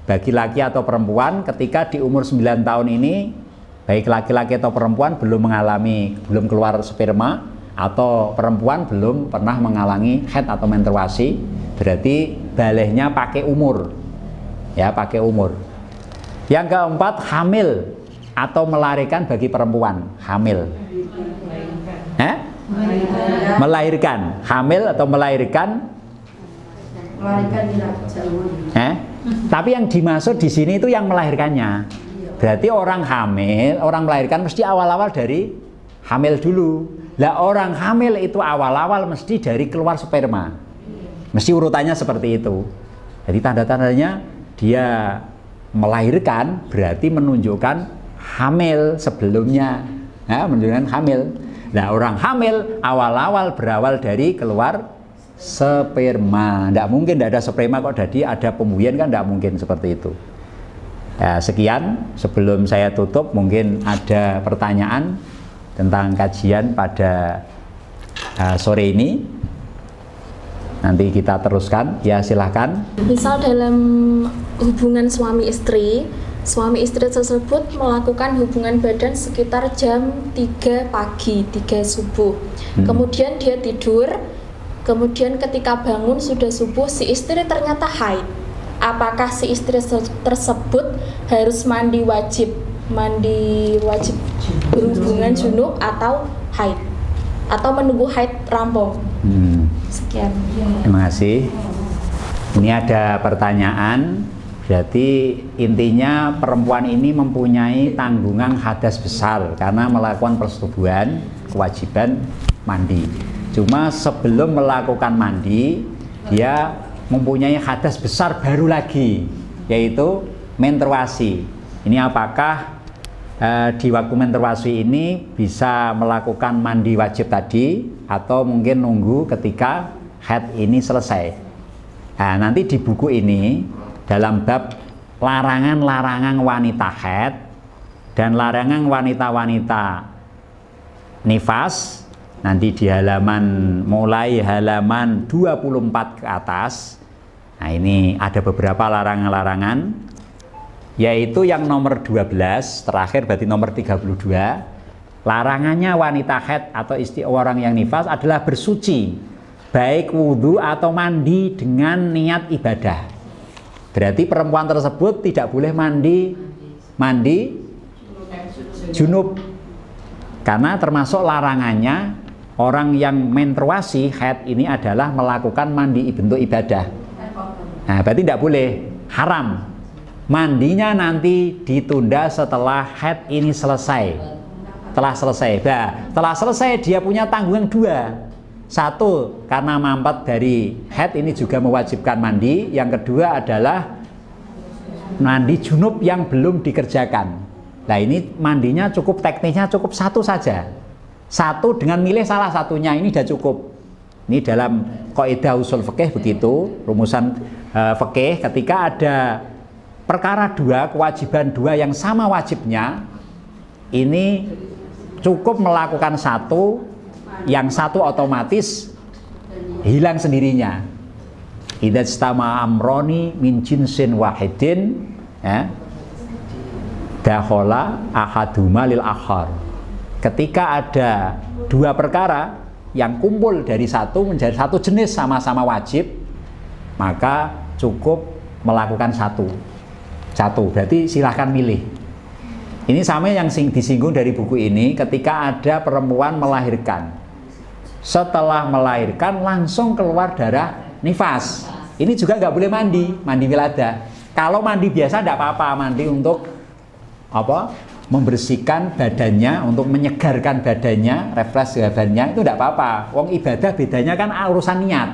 bagi laki atau perempuan ketika di umur 9 tahun ini, baik laki-laki atau perempuan belum keluar sperma, atau perempuan belum pernah mengalami haid atau menstruasi, berarti balighnya pakai umur ya, pakai umur. Yang keempat, hamil atau melahirkan bagi perempuan, hamil. Melahirkan, hamil atau melahirkan. Tapi yang dimaksud di sini itu yang melahirkannya. Berarti orang hamil, orang melahirkan mesti awal-awal dari hamil dulu. Lah orang hamil itu awal-awal mesti dari keluar sperma. Mesti urutannya seperti itu. Jadi tanda-tandanya dia melahirkan berarti menunjukkan hamil sebelumnya. Menunjukkan hamil. Nah orang hamil awal-awal berawal dari keluar sperma. Tidak mungkin tidak ada sperma kok jadi ada pembuahan, kan tidak mungkin seperti itu. Ya, sekian sebelum saya tutup, mungkin ada pertanyaan tentang kajian pada sore ini. Nanti kita teruskan, ya silahkan. Misal dalam hubungan suami istri tersebut melakukan hubungan badan sekitar jam 3 pagi, 3 subuh. Kemudian dia tidur, kemudian ketika bangun sudah subuh, si istri ternyata haid. Apakah si istri tersebut harus mandi wajib berhubungan junub atau haid? Atau menunggu haid rampung? Sekian. Terima kasih. Ini ada pertanyaan. Berarti intinya perempuan ini mempunyai tanggungan hadas besar karena melakukan persetubuhan, kewajiban mandi. Cuma sebelum melakukan mandi, dia mempunyai hadas besar baru lagi, yaitu menstruasi. Ini apakah di waktu menstruasi ini bisa melakukan mandi wajib tadi, atau mungkin nunggu ketika haid ini selesai? Nah, nanti di buku ini dalam bab larangan-larangan wanita haid dan larangan wanita-wanita nifas, nanti di mulai halaman 24 ke atas. Nah ini ada beberapa larangan-larangan, yaitu yang nomor 12 terakhir, berarti nomor 32. Larangannya wanita haid atau orang yang nifas adalah bersuci, baik wudhu atau mandi dengan niat ibadah. Berarti perempuan tersebut tidak boleh mandi junub, karena termasuk larangannya orang yang menstruasi haid ini adalah melakukan mandi bentuk ibadah. Nah berarti tidak boleh, haram. Mandinya nanti ditunda setelah haid ini selesai. Setelah selesai dia punya tanggungan dua. Satu, karena mampet dari haid ini juga mewajibkan mandi. Yang kedua adalah mandi junub yang belum dikerjakan. Nah ini mandinya cukup, teknisnya cukup satu saja. Satu dengan milih salah satunya ini sudah cukup. Ini dalam kaidah usul fikih begitu, rumusan fikih ketika ada perkara dua, kewajiban dua yang sama wajibnya, ini cukup melakukan satu, yang satu otomatis hilang sendirinya. Idza istama amroni min jinsin wahidin, ya, dakhala ahaduma lil akhar. Ketika ada dua perkara yang kumpul dari satu menjadi satu jenis sama-sama wajib, maka cukup melakukan satu. Berarti silahkan milih. Ini sama yang disinggung dari buku ini, ketika ada perempuan melahirkan. Setelah melahirkan langsung keluar darah nifas. Ini juga nggak boleh mandi wiladah. Kalau mandi biasa tidak apa-apa, mandi untuk apa? Membersihkan badannya, untuk menyegarkan badannya, refresh badannya, itu tidak apa-apa. Wong ibadah bedanya kan urusan niat.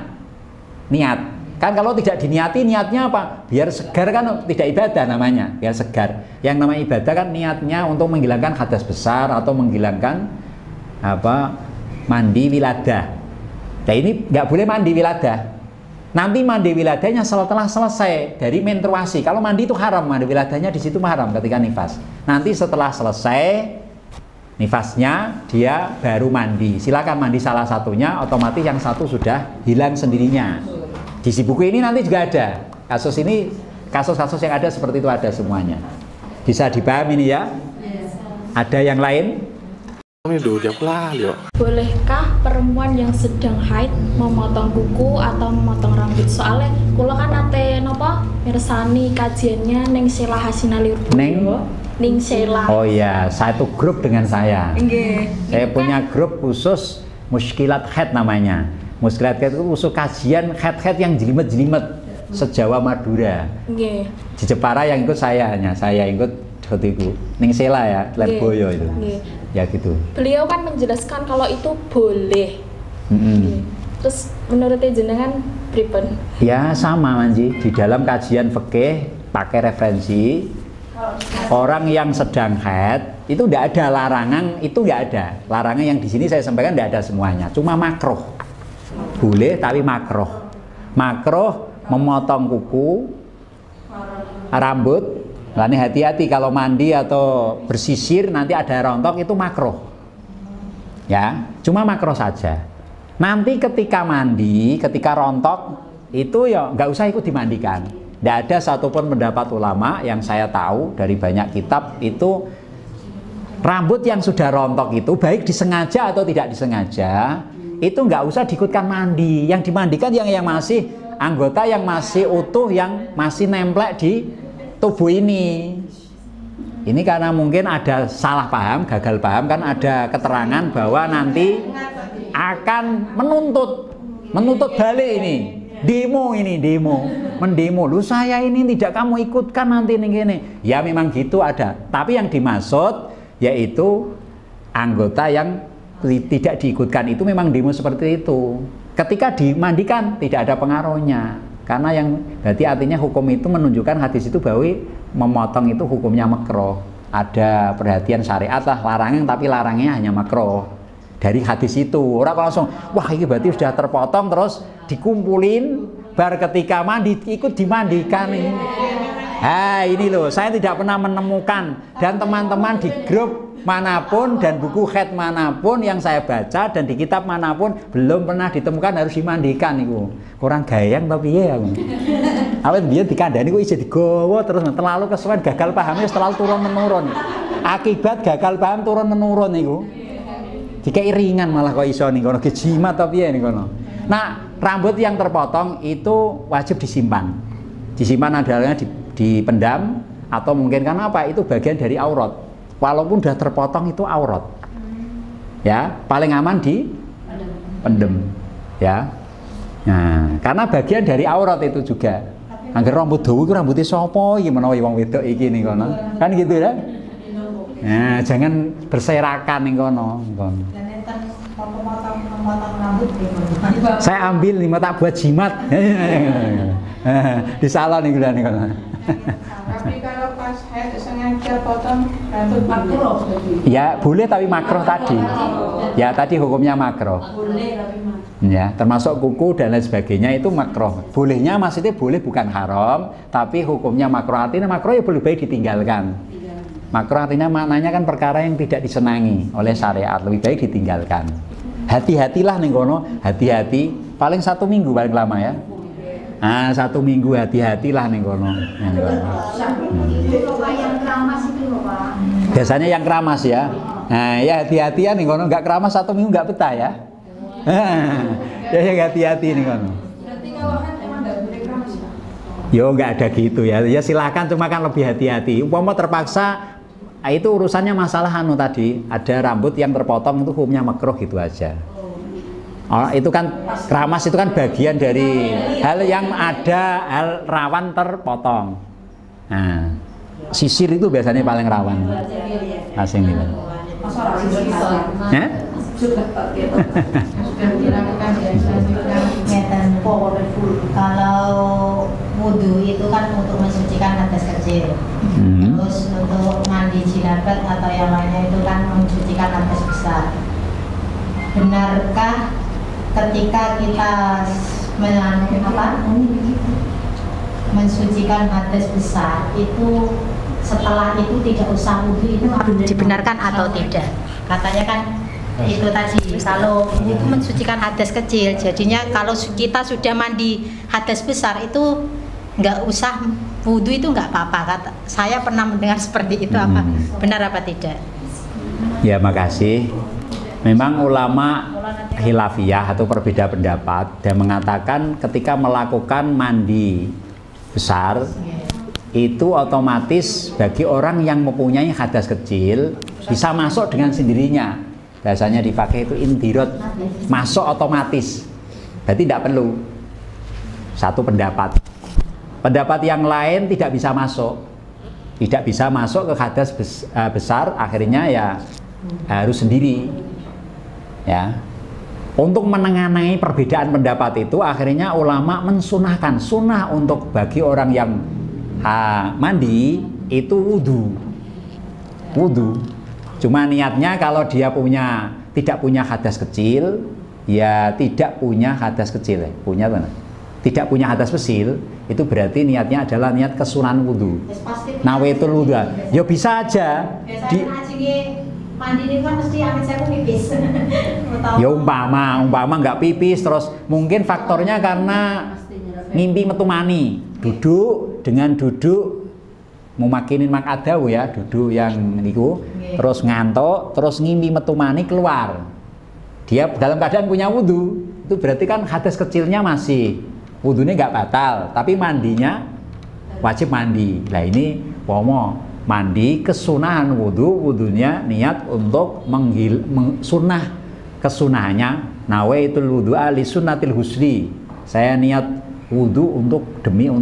Kan kalau tidak diniati, niatnya apa? Biar segar, kan tidak ibadah namanya, biar segar. Yang namanya ibadah kan niatnya untuk menghilangkan hadas besar atau menghilangkan apa? Mandi wiladah. Nah ini nggak boleh mandi wiladah. Nanti mandi wiladahnya setelah selesai dari menstruasi. Kalau mandi itu haram, mandi wiladahnya di situ haram ketika nifas. Nanti setelah selesai nifasnya dia baru mandi. Silakan mandi salah satunya, otomatis yang satu sudah hilang sendirinya. Di buku ini nanti juga ada kasus ini, kasus-kasus yang ada seperti itu ada semuanya. Bisa dipahami ini ya? Ada yang lain? Bolehkah perempuan yang sedang haid memotong kuku atau memotong rambut? Soalnya kula kan nate napa mirsani kajiannya ning Sela Hasinali ning Sela. Oh iya, satu grup dengan saya. Nggih. Saya punya grup khusus muskilat haid namanya. Muskilat haid itu khusus kajian haid yang jelimet-jelimet se-Jawa Madura. Nggih. Di Jepara yang ikut saya ikut itu ning Sela ya, Lerboyo itu. Ya gitu. Beliau kan menjelaskan kalau itu boleh. Terus menurut jenengan pripun? Ya sama Manji, di dalam kajian fikih pakai referensi orang yang sedang haid itu tidak ada larangan, itu nggak ada. Larangan yang di sini saya sampaikan tidak ada semuanya, cuma makruh. Boleh tapi makruh. Makruh memotong kuku, rambut. Nah ini hati-hati kalau mandi atau bersisir nanti ada rontok, itu makruh. Ya, cuma makruh saja. Nanti ketika mandi, ketika rontok itu ya nggak usah ikut dimandikan. Tidak ada satupun pendapat ulama yang saya tahu dari banyak kitab itu rambut yang sudah rontok itu baik disengaja atau tidak disengaja itu nggak usah diikutkan mandi. Yang dimandikan yang masih anggota yang masih utuh, yang masih nemplek di tubuh ini. Ini karena mungkin ada salah paham, gagal paham, kan ada keterangan bahwa nanti akan menuntut balik ini. Demo, mendemo. Lu saya ini tidak kamu ikutkan nanti ini. Ya memang gitu ada. Tapi yang dimaksud yaitu anggota yang tidak diikutkan itu memang demo seperti itu. Ketika dimandikan tidak ada pengaruhnya. Karena yang berarti artinya hukum itu menunjukkan hadis itu bahwa memotong itu hukumnya makruh. Ada perhatian syariat lah, larangan, tapi larangnya hanya makruh. Dari hadis itu, orang langsung, wah ini berarti sudah terpotong terus dikumpulin, bar ketika mandi ikut dimandikan ini. Ini loh, saya tidak pernah menemukan, dan teman-teman di grup manapun dan buku haid manapun yang saya baca dan di kitab manapun belum pernah ditemukan harus dimandikan itu. Kurang gayang tapi ya aku. Awet biyen dikandani kok isih digowo terus terlalu kesuwen, gagal pahamnya terlalu turun menurun. Akibat gagal paham turun menurun niku. Dikai ringan malah kok iso ning kono jimat tapi ya ning kono. Nah, rambut yang terpotong itu wajib disimpan. Disimpan adalah dipendam atau mungkin karena apa? Itu bagian dari aurat. Walaupun sudah terpotong itu aurat. Ya, paling aman di pendem. Ya. Nah, karena bagian dari aurat itu juga. Angger rambut dawa iku rambute sapa iki menawa wong wedok iki ning kono. Kan gitu ya. Nah, jangan berserakan ning kono. Saya ambil nih tak buat jimat. Di salon nih kono. Tapi kalau pas haid sengaja potong rambut makruh. Ya boleh tapi makruh tadi. Ya tadi hukumnya makruh. Boleh tapi makruh. Ya, termasuk kuku dan lain sebagainya itu makruh. Bolehnya maksudnya boleh bukan haram, tapi hukumnya makruh. Artinya makruh ya boleh baik ditinggalkan. Makruh artinya maknanya kan perkara yang tidak disenangi oleh syariat, lebih baik ditinggalkan. Hati-hatilah nih kono, hati-hati. Paling 1 minggu paling lama ya. Nah, 1 minggu hati-hatilah nih kono. Biasanya yang keramas ya. Nah, ya hati-hati ya nih kono, nggak keramas 1 minggu nggak betah ya. Ya hati-hati nih kono. Berarti kalau head emang nggak boleh keramas ya? Yo nggak ada gitu ya. Ya silahkan, cuma kan lebih hati-hati. Umpama terpaksa, itu urusannya masalah tadi. Ada rambut yang terpotong itu hukumnya makruh gitu aja. Oh, itu kan keramas itu kan bagian dari hal yang ada, hal rawan terpotong. Nah, sisir itu biasanya paling rawan. Asing gitu. Sudah dilakukan kalau wudhu itu kan untuk mensucikan hadas kecil, terus untuk mandi jinabat atau yang lainnya itu kan mensucikan hadas besar. Benarkah ketika kita mensucikan hadas besar itu setelah itu tidak usah wudhu, itu dibenarkan atau tidak? Katanya kan itu tadi kalau itu mensucikan hadas kecil, jadinya kalau kita sudah mandi hadas besar itu nggak usah wudhu, itu nggak apa-apa. Kata saya pernah mendengar seperti itu, apa benar apa tidak? Ya, makasih. Memang ulama khilafiyah atau berbeda pendapat dan mengatakan ketika melakukan mandi besar itu otomatis bagi orang yang mempunyai hadas kecil bisa masuk dengan sendirinya. Biasanya dipakai itu indirot, masuk otomatis. Berarti tidak perlu. Satu pendapat. Pendapat yang lain tidak bisa masuk. Tidak bisa masuk ke hadas besar, akhirnya ya harus sendiri. Ya. Untuk menengahi perbedaan pendapat itu, akhirnya ulama mensunahkan, sunnah untuk bagi orang yang mandi itu wudhu. Cuma niatnya kalau dia tidak punya hadas kecil, ya tidak punya hadas kecil, tidak punya hadas kecil, itu berarti niatnya adalah niat kesunahan wudhu. Nawaitul wudhu, ya bisa aja. Mandi ini kan mesti amit saya pipis. Ya umpama nggak pipis, terus mungkin faktornya karena ngimpi metu mani, duduk mumakinin makadaw ya, duduk yang niku, terus ngantuk, terus ngimpi metu mani keluar. Dia dalam keadaan punya wudhu, itu berarti kan hadas kecilnya masih, wudhunya nggak batal, tapi mandinya wajib mandi. Nah ini mandi kesunahan wudhunya niat untuk sunnah kesunahannya, nawaitul wudhu'a li sunnatil husli. Saya niat wudhu demi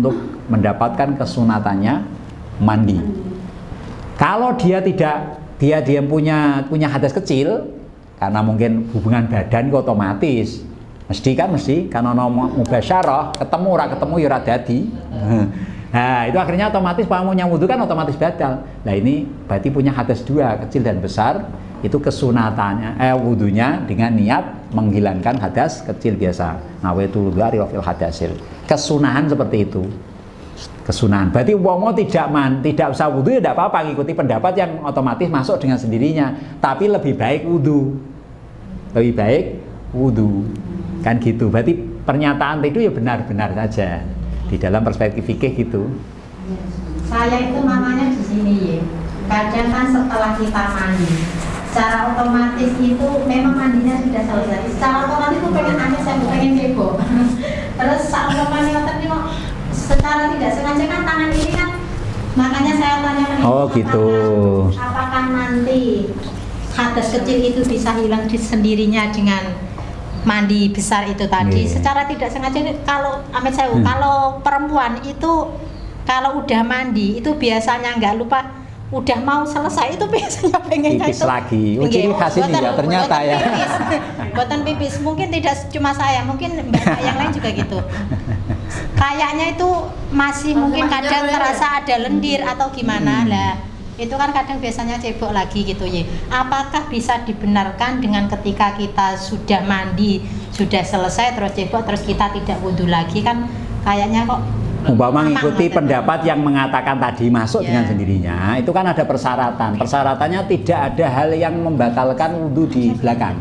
mendapatkan kesunatannya mandi. Kalau dia punya hadas kecil, karena mungkin hubungan badan otomatis mesti karena mubasyarah ketemu ya ora dadi. Nah, itu akhirnya otomatis pamunya wudhu kan otomatis batal. Nah, ini berarti punya hadas dua, kecil dan besar, itu kesunatannya wudhunya dengan niat menghilangkan hadas kecil biasa. Nawaitul wudhu'a rifil hadasil. Kesunahan seperti itu. Kesunahan. Berarti umpama tidak usah wudhu ya tidak apa-apa, ngikuti pendapat yang otomatis masuk dengan sendirinya. Tapi lebih baik wudhu. Kan gitu. Berarti pernyataan itu ya benar-benar saja. Di dalam perspektif fikih gitu. Saya itu mamanya di sini ya. Kadang kan setelah kita mandi, secara otomatis itu memang mandinya sudah selesai. Secara otomatis itu pengen bego. Terus saat secara tidak sengaja kan tangan ini kan, makanya saya tanya gitu. Apakah nanti hadas kecil itu bisa hilang sendirinya dengan mandi besar itu tadi? Secara tidak sengaja kalau kalau perempuan itu kalau udah mandi itu biasanya nggak lupa, udah mau selesai itu biasanya pengennya pipis lagi. Ciri khas ini ya ternyata ya. Buatan pipis mungkin tidak cuma saya, mungkin yang lain juga gitu. Kayaknya itu masih mungkin kadang terasa ada lendir atau gimana lah. itu kan kadang biasanya cebok lagi gitu ya. Apakah bisa dibenarkan dengan ketika kita sudah mandi, sudah selesai terus cebok terus kita tidak wudhu lagi, kan kayaknya kok umpama mengikuti pendapat yang mengatakan tadi masuk dengan sendirinya, itu kan ada persyaratan. Persyaratannya tidak ada hal yang membatalkan wudhu di belakang.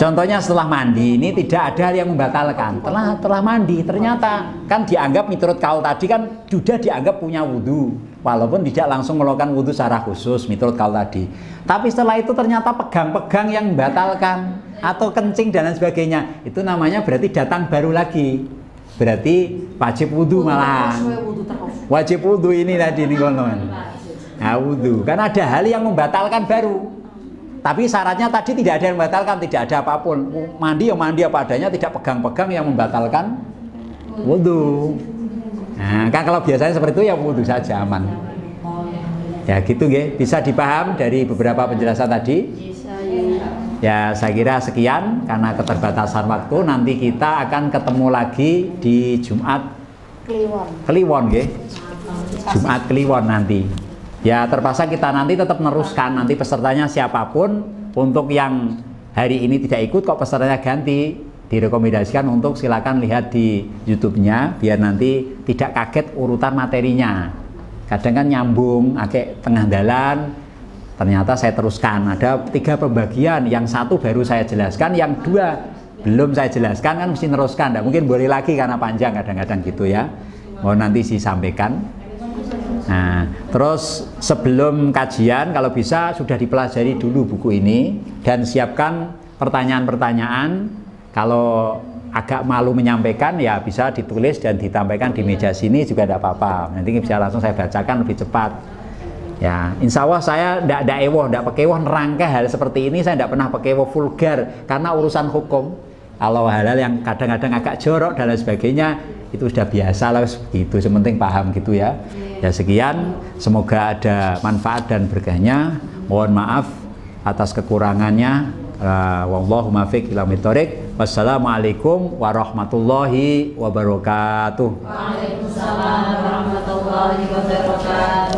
Contohnya setelah mandi ini tidak ada hal yang membatalkan. Telah mandi ternyata kan dianggap miturut kaul tadi kan sudah dianggap punya wudhu, walaupun tidak langsung melakukan wudhu secara khusus miturut kaul tadi. Tapi setelah itu ternyata pegang-pegang yang membatalkan atau kencing dan lain sebagainya, itu namanya berarti datang baru lagi. Berarti wajib wudhu malah. Wajib wudhu ini tadi nih kawan. Nah, wudhu. Karena ada hal yang membatalkan baru. Tapi syaratnya tadi tidak ada yang membatalkan, tidak ada apapun. Mandi ya mandi apa adanya, tidak pegang-pegang yang membatalkan wudhu. Nah, kan kalau biasanya seperti itu ya wudhu saja aman. Ya gitu nggih. Bisa dipaham dari beberapa penjelasan tadi? Ya saya kira sekian karena keterbatasan waktu. Nanti kita akan ketemu lagi di Jumat Kliwon nggih. Jumat Kliwon nanti. Ya terpaksa kita nanti tetap meneruskan, nanti pesertanya siapapun. Untuk yang hari ini tidak ikut kok pesertanya ganti, direkomendasikan untuk silakan lihat di YouTube-nya biar nanti tidak kaget urutan materinya. Kadang kan nyambung, agak tengah jalan. Ternyata saya teruskan, ada 3 pembagian, yang 1 baru saya jelaskan, yang 2 belum saya jelaskan, kan mesti teruskan, tidak mungkin boleh lagi karena panjang kadang-kadang gitu ya. Mau nanti disampaikan. Nah, terus sebelum kajian kalau bisa sudah dipelajari dulu buku ini dan siapkan pertanyaan-pertanyaan. Kalau agak malu menyampaikan ya bisa ditulis dan ditampaikan di meja sini juga tidak apa-apa. Nanti bisa langsung saya bacakan lebih cepat. Ya, insya Allah saya tidak pakai ewoh nerangka hal seperti ini. Saya tidak pernah pakai ewoh vulgar karena urusan hukum. Kalau hal-hal yang kadang-kadang agak jorok dan lain sebagainya itu sudah biasa lah begitu. Sementing paham gitu ya. Ya sekian, semoga ada manfaat dan berkahnya. Mohon maaf atas kekurangannya. Wallahu muwaffiq ila thoriq. Wassalamualaikum warahmatullahi wabarakatuh. Waalaikumsalam warahmatullahi wabarakatuh.